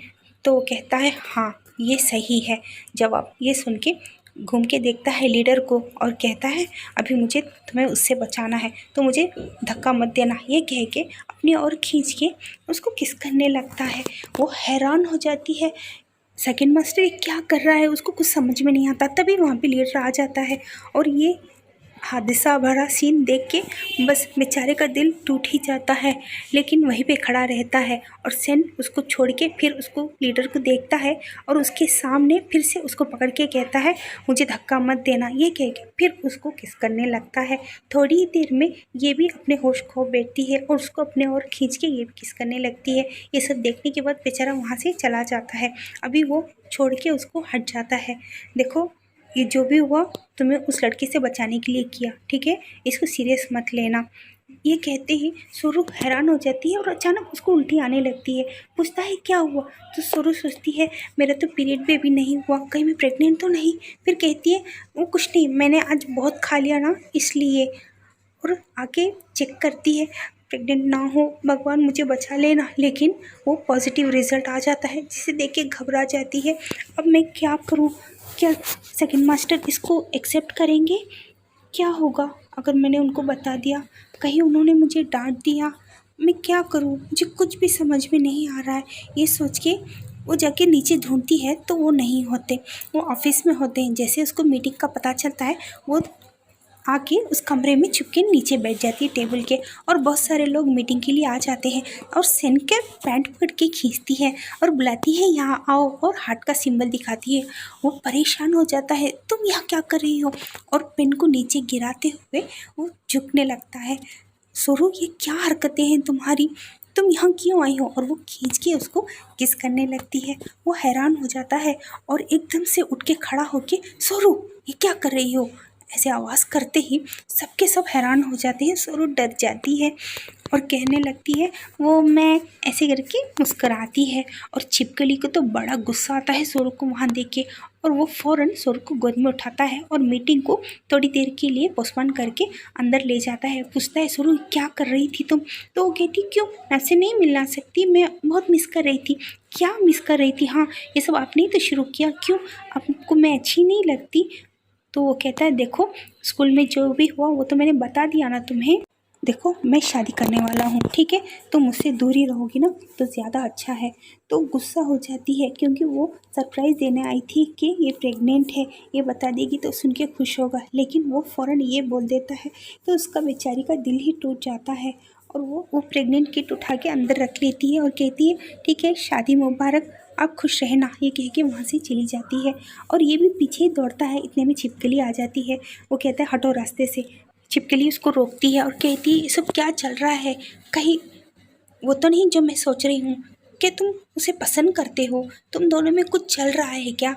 तो वो कहता है हाँ ये सही है जवाब। ये सुन के घूम के देखता है लीडर को और कहता है अभी मुझे तुम्हें उससे बचाना है तो मुझे धक्का मत देना। ये कह के अपनी ओर खींच के उसको किस करने लगता है। वो हैरान हो जाती है, सेकंड मास्टर ये क्या कर रहा है, उसको कुछ समझ में नहीं आता। तभी वहाँ पे लीडर आ जाता है और ये हादसा भरा सीन देख के बस बेचारे का दिल टूट ही जाता है, लेकिन वहीं पे खड़ा रहता है। और सेन उसको छोड़ के फिर उसको लीडर को देखता है और उसके सामने फिर से उसको पकड़ के कहता है मुझे धक्का मत देना। ये कह के फिर उसको किस करने लगता है। थोड़ी ही देर में ये भी अपने होश खो बैठती है और उसको अपने ओर खींच के ये भी किस करने लगती है। ये सब देखने के बाद बेचारा वहाँ से चला जाता है। अभी वो छोड़ के उसको हट जाता है। देखो ये जो भी हुआ तुम्हें उस लड़के से बचाने के लिए किया, ठीक है, इसको सीरियस मत लेना। ये कहते ही सोरू हैरान हो जाती है और अचानक उसको उल्टी आने लगती है। पूछता है क्या हुआ। तो सोरू सोचती है मेरा तो पीरियड पे भी नहीं हुआ, कहीं मैं प्रेग्नेंट तो नहीं। फिर कहती है वो कुछ नहीं, मैंने आज बहुत खा लिया ना इसलिए। और आके चेक करती है प्रेग्नेंट ना हो, भगवान मुझे बचा लेना। लेकिन वो पॉजिटिव रिजल्ट आ जाता है जिसे देख के घबरा जाती है। अब मैं क्या करूँ, क्या सेकंड मास्टर इसको एक्सेप्ट करेंगे, क्या होगा अगर मैंने उनको बता दिया, कहीं उन्होंने मुझे डांट दिया, मैं क्या करूँ, मुझे कुछ भी समझ में नहीं आ रहा है। ये सोच के वो जाके नीचे ढूंढती है तो वो नहीं होते, वो ऑफिस में होते हैं। जैसे उसको मीटिंग का पता चलता है वो आके उस कमरे में छुप के नीचे बैठ जाती है टेबल के, और बहुत सारे लोग मीटिंग के लिए आ जाते हैं। और सेन के पैंट पकड़ के खींचती है और बुलाती है यहाँ आओ, और हार्ट का सिंबल दिखाती है। वो परेशान हो जाता है तुम यहाँ क्या कर रही हो, और पेन को नीचे गिराते हुए वो झुकने लगता है। सोरू ये क्या हरकतें हैं तुम्हारी, तुम यहाँ क्यों आई हो। और वो खींच के उसको किस करने लगती है। वो हैरान हो जाता है और एकदम से उठ के खड़ा होके सोरू ये क्या कर रही हो ऐसे आवाज़ करते ही सबके सब हैरान हो जाते हैं। सोरू डर जाती है और कहने लगती है वो मैं ऐसे करके मुस्कुराती है। और छिपकली को तो बड़ा गुस्सा आता है सोरू को वहाँ देख के, और वो फ़ौरन सोरू को गोद में उठाता है और मीटिंग को थोड़ी देर के लिए पोस्टपोन करके अंदर ले जाता है। पूछता है सोरू क्या कर रही थी तुम। तो वो कहती क्यों, मैं आपसे नहीं मिलना सकती, मैं बहुत मिस कर रही थी। क्या मिस कर रही थी, हाँ ये सब आपने ही तो शुरू किया, क्यों आपको मैं अच्छी नहीं लगती। तो वो कहता है देखो स्कूल में जो भी हुआ वो तो मैंने बता दिया ना तुम्हें, देखो मैं शादी करने वाला हूँ, ठीक है, तो मुझसे दूर ही रहोगी ना तो ज़्यादा अच्छा है। तो गुस्सा हो जाती है क्योंकि वो सरप्राइज़ देने आई थी कि ये प्रेग्नेंट है, ये बता देगी तो सुन के खुश होगा, लेकिन वो फ़ौरन ये बोल देता है तो उसका बेचारी का दिल ही टूट जाता है। और वो प्रेग्नेंट किट उठा के अंदर रख लेती है और कहती है ठीक है शादी मुबारक, आप खुश रहना। ये कह के वहाँ से चली जाती है और ये भी पीछे ही दौड़ता है। इतने में छिपकली आ जाती है। वो कहता है हटो रास्ते से। छिपकली उसको रोकती है और कहती है ये सब क्या चल रहा है, कहीं वो तो नहीं जो मैं सोच रही हूँ कि तुम उसे पसंद करते हो, तुम दोनों में कुछ चल रहा है क्या।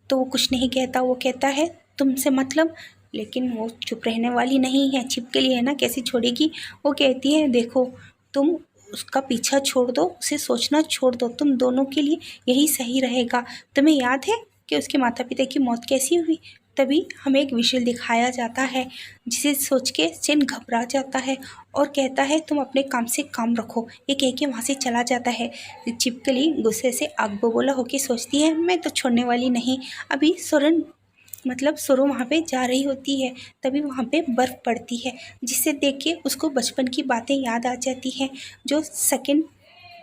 तो वो कुछ नहीं कहता, वो कहता है तुमसे मतलब, लेकिन वो चुप रहने वाली नहीं है, छिपकली है ना कैसे छोड़ेगी। वो कहती है देखो तुम उसका पीछा छोड़ दो, उसे सोचना छोड़ दो, तुम दोनों के लिए यही सही रहेगा। तुम्हें याद है कि उसके माता पिता की मौत कैसी हुई। तभी हमें एक विजुअल दिखाया जाता है जिसे सोच के सेन घबरा जाता है और कहता है तुम अपने काम से काम रखो। ये कह के वहाँ से चला जाता है। छिपकली गुस्से से आग बबूला होकर सोचती है मैं तो छोड़ने वाली नहीं। अभी सुरु वहाँ पे जा रही होती है, तभी वहाँ पे बर्फ़ पड़ती है जिसे देख के उसको बचपन की बातें याद आ जाती हैं। जो सेकंड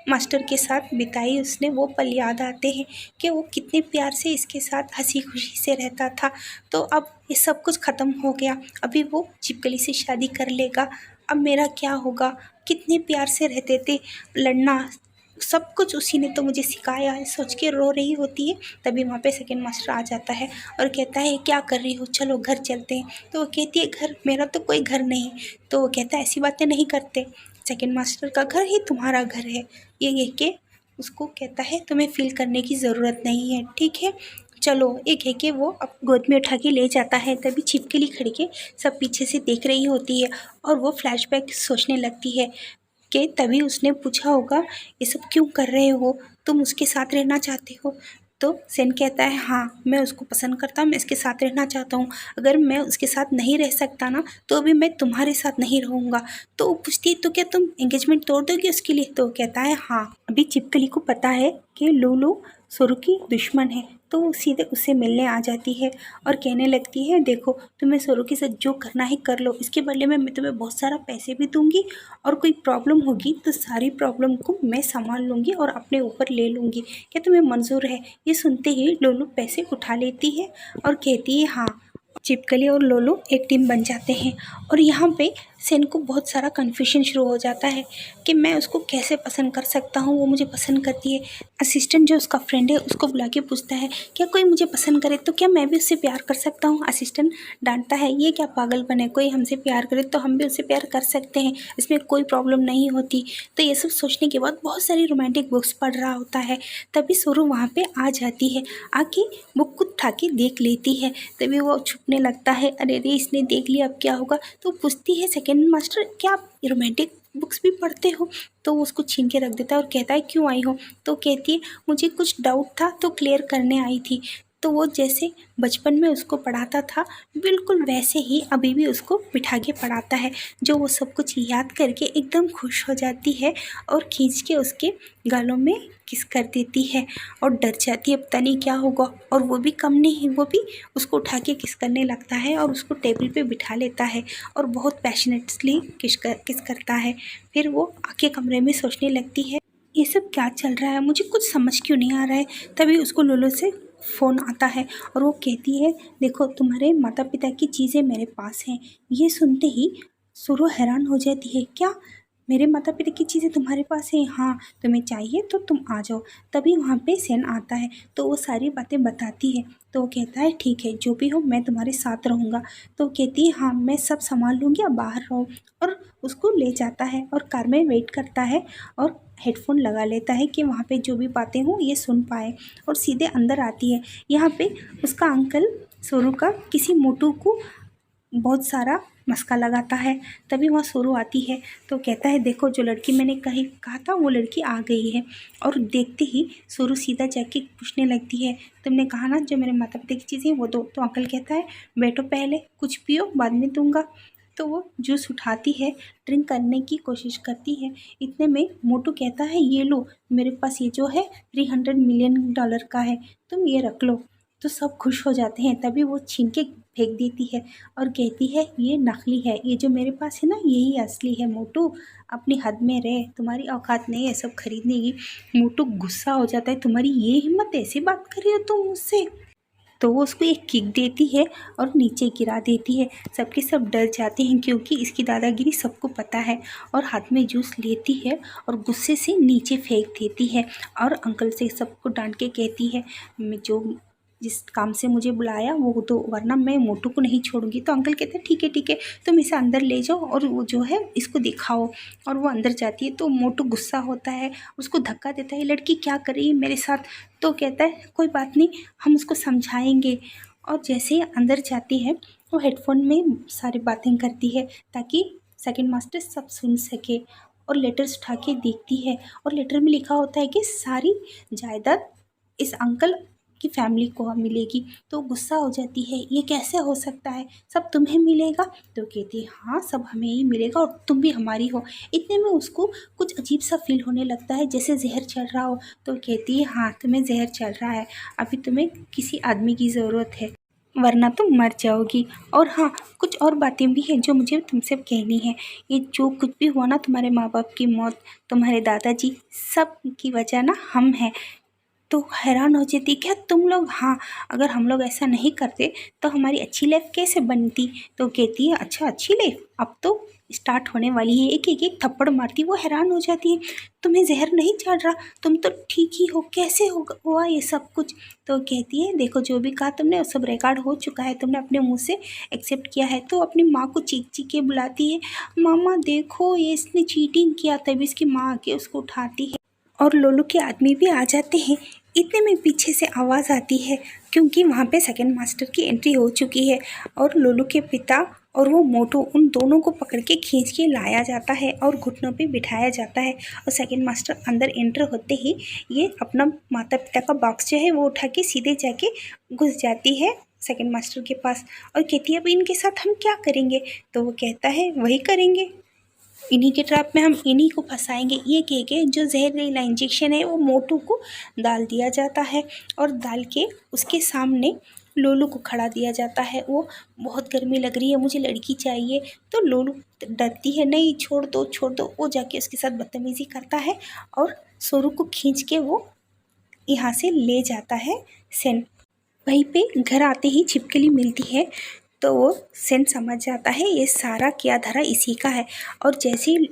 मास्टर के साथ बिताई उसने वो पल याद आते हैं कि वो कितने प्यार से इसके साथ हंसी खुशी से रहता था। तो अब ये सब कुछ ख़त्म हो गया, अभी वो छिपकली से शादी कर लेगा। अब मेरा क्या होगा, कितने प्यार से रहते थे, लड़ना सब कुछ उसी ने तो मुझे सिखाया है, सोच के रो रही होती है। तभी वहाँ पे सेकंड मास्टर आ जाता है और कहता है क्या कर रही हो, चलो घर चलते हैं। तो वो कहती है घर, मेरा तो कोई घर नहीं। तो वो कहता है ऐसी बातें नहीं करते, सेकंड मास्टर का घर ही तुम्हारा घर है। ये कह के उसको कहता है तुम्हें फील करने की ज़रूरत नहीं है, ठीक है चलो। एक कह के वो अब गोद में उठा के ले जाता है। तभी छिपकली खड़ी के सब पीछे से देख रही होती है और वो फ्लैशबैक सोचने लगती है कि तभी उसने पूछा होगा ये सब क्यों कर रहे हो, तुम उसके साथ रहना चाहते हो। तो सेन कहता है हाँ मैं उसको पसंद करता हूँ, मैं इसके साथ रहना चाहता हूँ। अगर मैं उसके साथ नहीं रह सकता ना तो भी मैं तुम्हारे साथ नहीं रहूँगा। तो वो पूछती है तो क्या तुम एंगेजमेंट तोड़ दोगे उसके लिए। तो कहता है हाँ। अभी छिपकली को पता है कि लूलू सुरु की दुश्मन है, तो वो सीधे उससे मिलने आ जाती है और कहने लगती है देखो तुम्हें सुरु के साथ जो करना है कर लो, इसके बदले में मैं तुम्हें बहुत सारा पैसे भी दूंगी और कोई प्रॉब्लम होगी तो सारी प्रॉब्लम को मैं संभाल लूँगी और अपने ऊपर ले लूँगी। क्या तुम्हें मंजूर है। ये सुनते ही लोलू पैसे उठा लेती है और कहती है हाँ। छिपकली और लोलू एक टीम बन जाते हैं और यहाँ पे सेन को बहुत सारा कन्फ्यूजन शुरू हो जाता है कि मैं उसको कैसे पसंद कर सकता हूँ, वो मुझे पसंद करती है। असिस्टेंट जो उसका फ्रेंड है उसको बुला के पूछता है क्या कोई मुझे पसंद करे तो क्या मैं भी उससे प्यार कर सकता हूँ। असिस्टेंट डांटता है ये क्या पागलपन है, कोई हमसे प्यार करे तो हम भी उससे प्यार कर सकते हैं, इसमें कोई प्रॉब्लम नहीं होती। तो ये सब सोचने के बाद बहुत सारी रोमांटिक बुक्स पढ़ रहा होता है। तभी सुरु वहाँ पे आ जाती है, आके बुक को उठा के देख लेती है। तभी वो छुपने लगता है, अरे रे इसने देख लिया अब क्या होगा। तो पूछती है सेकंड मास्टर क्या आप रोमांटिक बुक्स भी पढ़ते हो। तो वो उसको छीन के रख देता है और कहता है क्यों आई हो। तो कहती है मुझे कुछ डाउट था तो क्लियर करने आई थी। तो वो जैसे बचपन में उसको पढ़ाता था बिल्कुल वैसे ही अभी भी उसको बिठा के पढ़ाता है, जो वो सब कुछ याद करके एकदम खुश हो जाती है और खींच के उसके गालों में किस कर देती है और डर जाती है पता नहीं क्या होगा। और वो भी कम नहीं, वो भी उसको उठा के किस करने लगता है और उसको टेबल पे बिठा लेता है और बहुत पैशनेटली किस करता है। फिर वो आके कमरे में सोचने लगती है ये सब क्या चल रहा है, मुझे कुछ समझ क्यों नहीं आ रहा है। तभी उसको लोलो से फ़ोन आता है और वो कहती है देखो तुम्हारे माता पिता की चीज़ें मेरे पास हैं। ये सुनते ही सुरु हैरान हो जाती है, क्या मेरे माता पिता की चीज़ें तुम्हारे पास हैं, हाँ तुम्हें चाहिए तो तुम आ जाओ। तभी वहाँ पे सेन आता है तो वो सारी बातें बताती है। तो वो कहता है ठीक है जो भी हो मैं तुम्हारे साथ रहूँगा। तो कहती है हाँ मैं सब संभाल लूँगी, अब बाहर रहो। और उसको ले जाता है और कार में वेट करता है और हेडफोन लगा लेता है कि वहाँ पे जो भी बातें हों ये सुन पाए, और सीधे अंदर आती है। यहाँ पे उसका अंकल सुरु का किसी मोटू को बहुत सारा मस्का लगाता है। तभी वहाँ सुरु आती है तो कहता है देखो जो लड़की मैंने कहा था वो लड़की आ गई है। और देखते ही सुरु सीधा जाके पूछने लगती है तुमने कहा ना जो मेरे माता पिता की चीज़ें वो दो। तो अंकल कहता है बैठो पहले कुछ पियो बाद में दूंगा। तो वो जूस उठाती है, ड्रिंक करने की कोशिश करती है। इतने में मोटू कहता है ये लो मेरे पास ये जो है $300 मिलियन का है, तुम ये रख लो। तो सब खुश हो जाते हैं। तभी वो छीन के फेंक देती है और कहती है ये नकली है, ये जो मेरे पास है ना यही असली है। मोटू अपनी हद में रहे, तुम्हारी औकात नहीं है सब खरीदने की। मोटू गुस्सा हो जाता है, तुम्हारी ये हिम्मत, ऐसी बात कर रही हो तुम मुझसे। तो वो उसको एक किक देती है और नीचे गिरा देती है। सबके सब डर जाते हैं क्योंकि इसकी दादागिरी सबको पता है। और हाथ में जूस लेती है और गुस्से से नीचे फेंक देती है और अंकल से सबको डांट के कहती है मैं जो जिस काम से मुझे बुलाया वो तो, वरना मैं मोटू को नहीं छोड़ूंगी। तो अंकल कहते हैं ठीक है तुम इसे अंदर ले जाओ और वो जो है इसको दिखाओ। और वो अंदर जाती है तो मोटू गुस्सा होता है, उसको धक्का देता है, लड़की क्या कर रही है मेरे साथ। तो कहता है कोई बात नहीं हम उसको समझाएंगे। और जैसे ही अंदर जाती है वो हेडफोन में सारी बातें करती है ताकि सेकंड मास्टर सब सुन सके। और लेटर्स उठा के देखती है और लेटर में लिखा होता है कि सारी जायदाद इस अंकल की फैमिली को मिलेगी। तो गुस्सा हो जाती है, ये कैसे हो सकता है, सब तुम्हें मिलेगा। तो कहती है हाँ सब हमें ही मिलेगा और तुम भी हमारी हो। इतने में उसको कुछ अजीब सा फील होने लगता है, जैसे जहर चढ़ रहा हो। तो कहती है हाँ तुम्हें जहर चढ़ रहा है, अभी तुम्हें किसी आदमी की ज़रूरत है वरना तुम मर जाओगी। और हाँ कुछ और बातें भी हैं जो मुझे तुमसे कहनी है। ये जो कुछ भी हुआ ना, तुम्हारे माँ बाप की मौत, तुम्हारे दादाजी, सब की वजह ना हम हैं। तो हैरान हो जाती क्या तुम लोग, हाँ अगर हम लोग ऐसा नहीं करते तो हमारी अच्छी लाइफ कैसे बनती। तो कहती है अच्छा अच्छी लाइफ अब तो स्टार्ट होने वाली है। एक एक एक थप्पड़ मारती, वो हैरान हो जाती है, तुम्हें जहर नहीं चढ़ रहा, तुम तो ठीक ही हो, कैसे हुआ ये सब कुछ। तो कहती है देखो जो भी कहा तुमने वो सब रिकॉर्ड हो चुका है, तुमने अपने मुंह से एक्सेप्ट किया है। तो अपनी माँ को चीख चीख के बुलाती है, मामा देखो ये इसने चीटिंग किया। तभी इसकी माँ आके उसको उठाती है और लोलू के आदमी भी आ जाते हैं। इतने में पीछे से आवाज़ आती है क्योंकि वहाँ पे सेकंड मास्टर की एंट्री हो चुकी है और लोलू के पिता और वो मोटू उन दोनों को पकड़ के खींच के लाया जाता है और घुटनों पे बिठाया जाता है। और सेकंड मास्टर अंदर एंटर होते ही ये अपना माता पिता का बॉक्स जो है वो उठा के सीधे जाके घुस जाती है सेकंड मास्टर के पास और कहती है अब इनके साथ हम क्या करेंगे। तो वो कहता है वही करेंगे, इन्हीं के ट्रैप में हम इन्हीं को फंसाएंगे। ये कह के जो जहरीला इंजेक्शन है वो मोटू को डाल दिया जाता है और डाल के उसके सामने लोलू को खड़ा दिया जाता है। वो बहुत गर्मी लग रही है, मुझे लड़की चाहिए। तो लोलू डरती है, नहीं छोड़ दो छोड़ दो। वो जाके उसके साथ बदतमीज़ी करता है और सोरू को खींच के वो यहाँ से ले जाता है सेन। वहीं पे घर आते ही छिपकली मिलती है तो वो सेन समझ जाता है ये सारा किया धरा इसी का है। और जैसे ही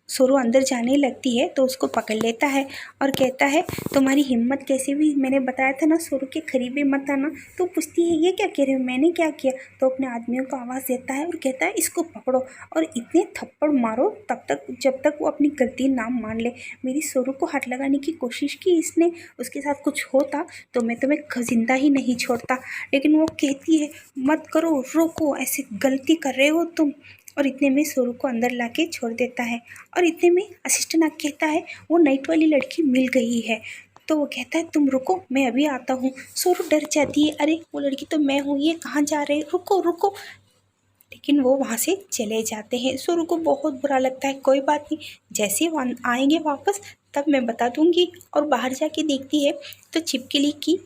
सोरू अंदर जाने लगती है तो उसको पकड़ लेता है और कहता है तुम्हारी हिम्मत कैसे भी, मैंने बताया था ना सोरू के करीबी मत आना। तो पूछती है ये क्या कह रहे हो, मैंने क्या किया। तो अपने आदमियों को आवाज़ देता है और कहता है इसको पकड़ो और इतने थप्पड़ मारो तब तक जब तक वो अपनी गलती ना मान ले। मेरी सोरू को हाथ लगाने की कोशिश की इसने, उसके साथ कुछ होता तो मैं तुम्हें जिंदा ही नहीं छोड़ता। लेकिन वो कहती है मत करो, रोको, ऐसे गलती कर रहे हो तुम। और इतने में सोरू को अंदर लाके छोड़ देता है और इतने में असिस्टेंट आके कहता है वो नाइट वाली लड़की मिल गई है। तो वो कहता है तुम रुको मैं अभी आता हूँ। सोरू डर जाती है, अरे वो लड़की तो मैं हूँ, ये कहाँ जा रहे हैं, रुको रुको। लेकिन वो वहाँ से चले जाते हैं। सोरू को बहुत बुरा लगता है, कोई बात नहीं, जैसे वो आएंगे वापस तब मैं बता दूँगी। और बाहर जाके देखती है तो छिपकली की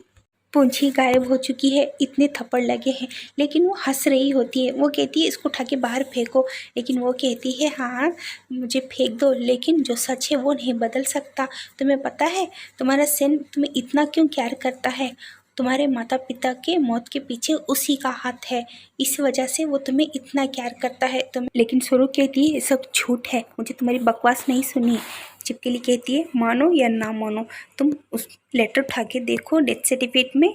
पूंछी गायब हो चुकी है, इतने थप्पड़ लगे हैं। लेकिन वो हंस रही होती है, वो कहती है इसको उठा के बाहर फेंको। लेकिन वो कहती है हाँ मुझे फेंक दो, लेकिन जो सच है वो नहीं बदल सकता। तुम्हें पता है तुम्हारा सेन तुम्हें इतना क्यों प्यार करता है, तुम्हारे माता पिता के मौत के पीछे उसी का हाथ है, इस वजह से वो तुम्हें इतना प्यार करता है। लेकिन सोरू कहती है ये सब झूठ है, मुझे तुम्हारी बकवास नहीं सुनी। छिपकली कहती है मानो या ना मानो तुम उस लेटर उठा के देखो, डेथ सर्टिफिकेट में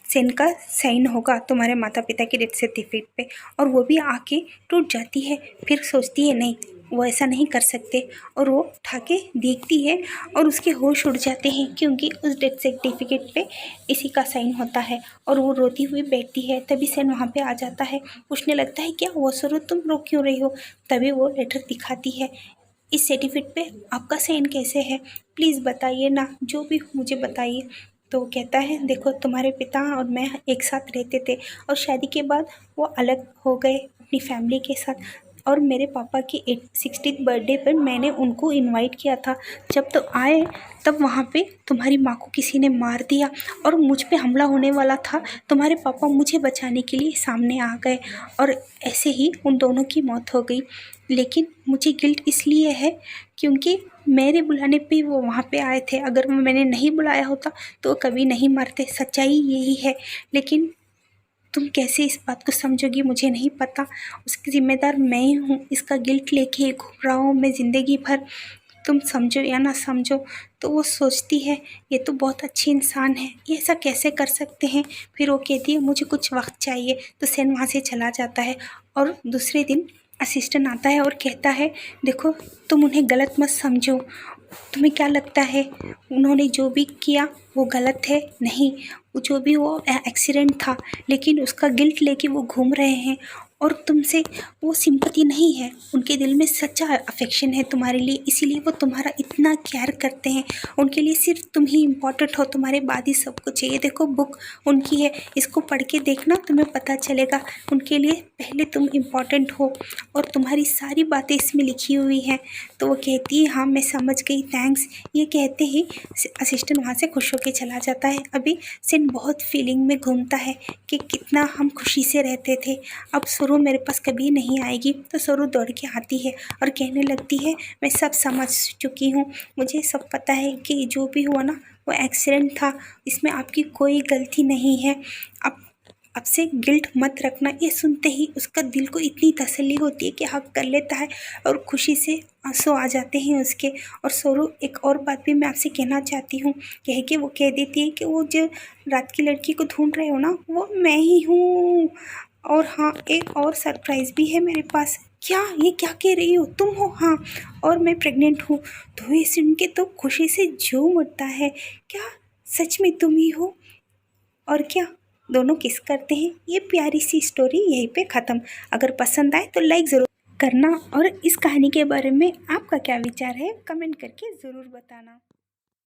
सेन का साइन होगा तुम्हारे माता पिता के डेथ सर्टिफिकेट पे। और वो भी आके टूट जाती है, फिर सोचती है नहीं वो ऐसा नहीं कर सकते और वो उठा के देखती है और उसके होश उड़ जाते हैं क्योंकि उस डेथ सर्टिफिकेट पे इसी का साइन होता है। और वो रोती हुई बैठती है, तभी सेन वहाँ पे आ जाता है, पूछने लगता है क्या हुआ सोरू तुम रो क्यों रही हो। तभी वो लेटर दिखाती है, इस सर्टिफिकेट पे आपका साइन कैसे है, प्लीज़ बताइए ना, जो भी मुझे बताइए। तो वो कहता है देखो तुम्हारे पिता और मैं एक साथ रहते थे और शादी के बाद वो अलग हो गए अपनी फैमिली के साथ। और मेरे पापा की 60th बर्थडे पर मैंने उनको इनवाइट किया था, जब तो आए तब वहाँ पे तुम्हारी माँ को किसी ने मार दिया और मुझ पे हमला होने वाला था। तुम्हारे पापा मुझे बचाने के लिए सामने आ गए और ऐसे ही उन दोनों की मौत हो गई। लेकिन मुझे गिल्ट इसलिए है क्योंकि मेरे बुलाने पे वो वहाँ पे आए थे, अगर मैंने नहीं बुलाया होता तो कभी नहीं मरते, सच्चाई यही है। लेकिन तुम कैसे इस बात को समझोगी मुझे नहीं पता, उसकी जिम्मेदार मैं ही हूँ, इसका गिल्ट लेके घूम रहा हूँ मैं ज़िंदगी भर, तुम समझो या ना समझो। तो वो सोचती है ये तो बहुत अच्छी इंसान है, ये ऐसा कैसे कर सकते हैं। फिर वो कहती है मुझे कुछ वक्त चाहिए, तो सेन वहाँ से चला जाता है। और दूसरे दिन असिस्टेंट आता है और कहता है देखो तुम उन्हें गलत मत समझो, तुम्हें क्या लगता है उन्होंने जो भी किया वो गलत है, नहीं, वो जो भी वो एक्सीडेंट था, लेकिन उसका गिल्ट लेके वो घूम रहे हैं और तुमसे वो सिंपैथी नहीं है, उनके दिल में सच्चा अफेक्शन है तुम्हारे लिए, इसीलिए वो तुम्हारा इतना केयर करते हैं। उनके लिए सिर्फ तुम ही इम्पोर्टेंट हो, तुम्हारे बाद ही सब कुछ है। ये देखो बुक उनकी है, इसको पढ़ के देखना, तुम्हें पता चलेगा उनके लिए पहले तुम इम्पोर्टेंट हो और तुम्हारी सारी बातें इसमें लिखी हुई हैं। तो वो कहती है हाँ मैं समझ गई, थैंक्स। ये कहते ही असिस्टेंट वहाँ से खुश होकर चला जाता है। अभी सिन बहुत फीलिंग में घूमता है कि कितना हम खुशी से रहते थे, अब सरू मेरे पास कभी नहीं आएगी। तो सरू दौड़ के आती है और कहने लगती है मैं सब समझ चुकी हूँ, मुझे सब पता है कि जो भी हुआ ना वो एक्सीडेंट था, इसमें आपकी कोई गलती नहीं है। अब से गिल्ट मत रखना। ये सुनते ही उसका दिल को इतनी तसल्ली होती है कि हक कर लेता है और खुशी से आंसू आ जाते हैं उसके। और सरू एक और बात भी मैं आपसे कहना चाहती हूँ, कह के वो कह देती है कि वो जो रात की लड़की को ढूंढ रहे हो ना वो मैं ही हूँ, और हाँ एक और सरप्राइज़ भी है मेरे पास। क्या ये क्या कह रही हो तुम हो? हाँ, और मैं प्रेग्नेंट हूँ। तो ये सुन के तो खुशी से झूम उठता है, क्या सच में तुम ही हो? और क्या दोनों किस करते हैं। ये प्यारी सी स्टोरी यहीं पे ख़त्म। अगर पसंद आए तो लाइक ज़रूर करना, और इस कहानी के बारे में आपका क्या विचार है कमेंट करके ज़रूर बताना।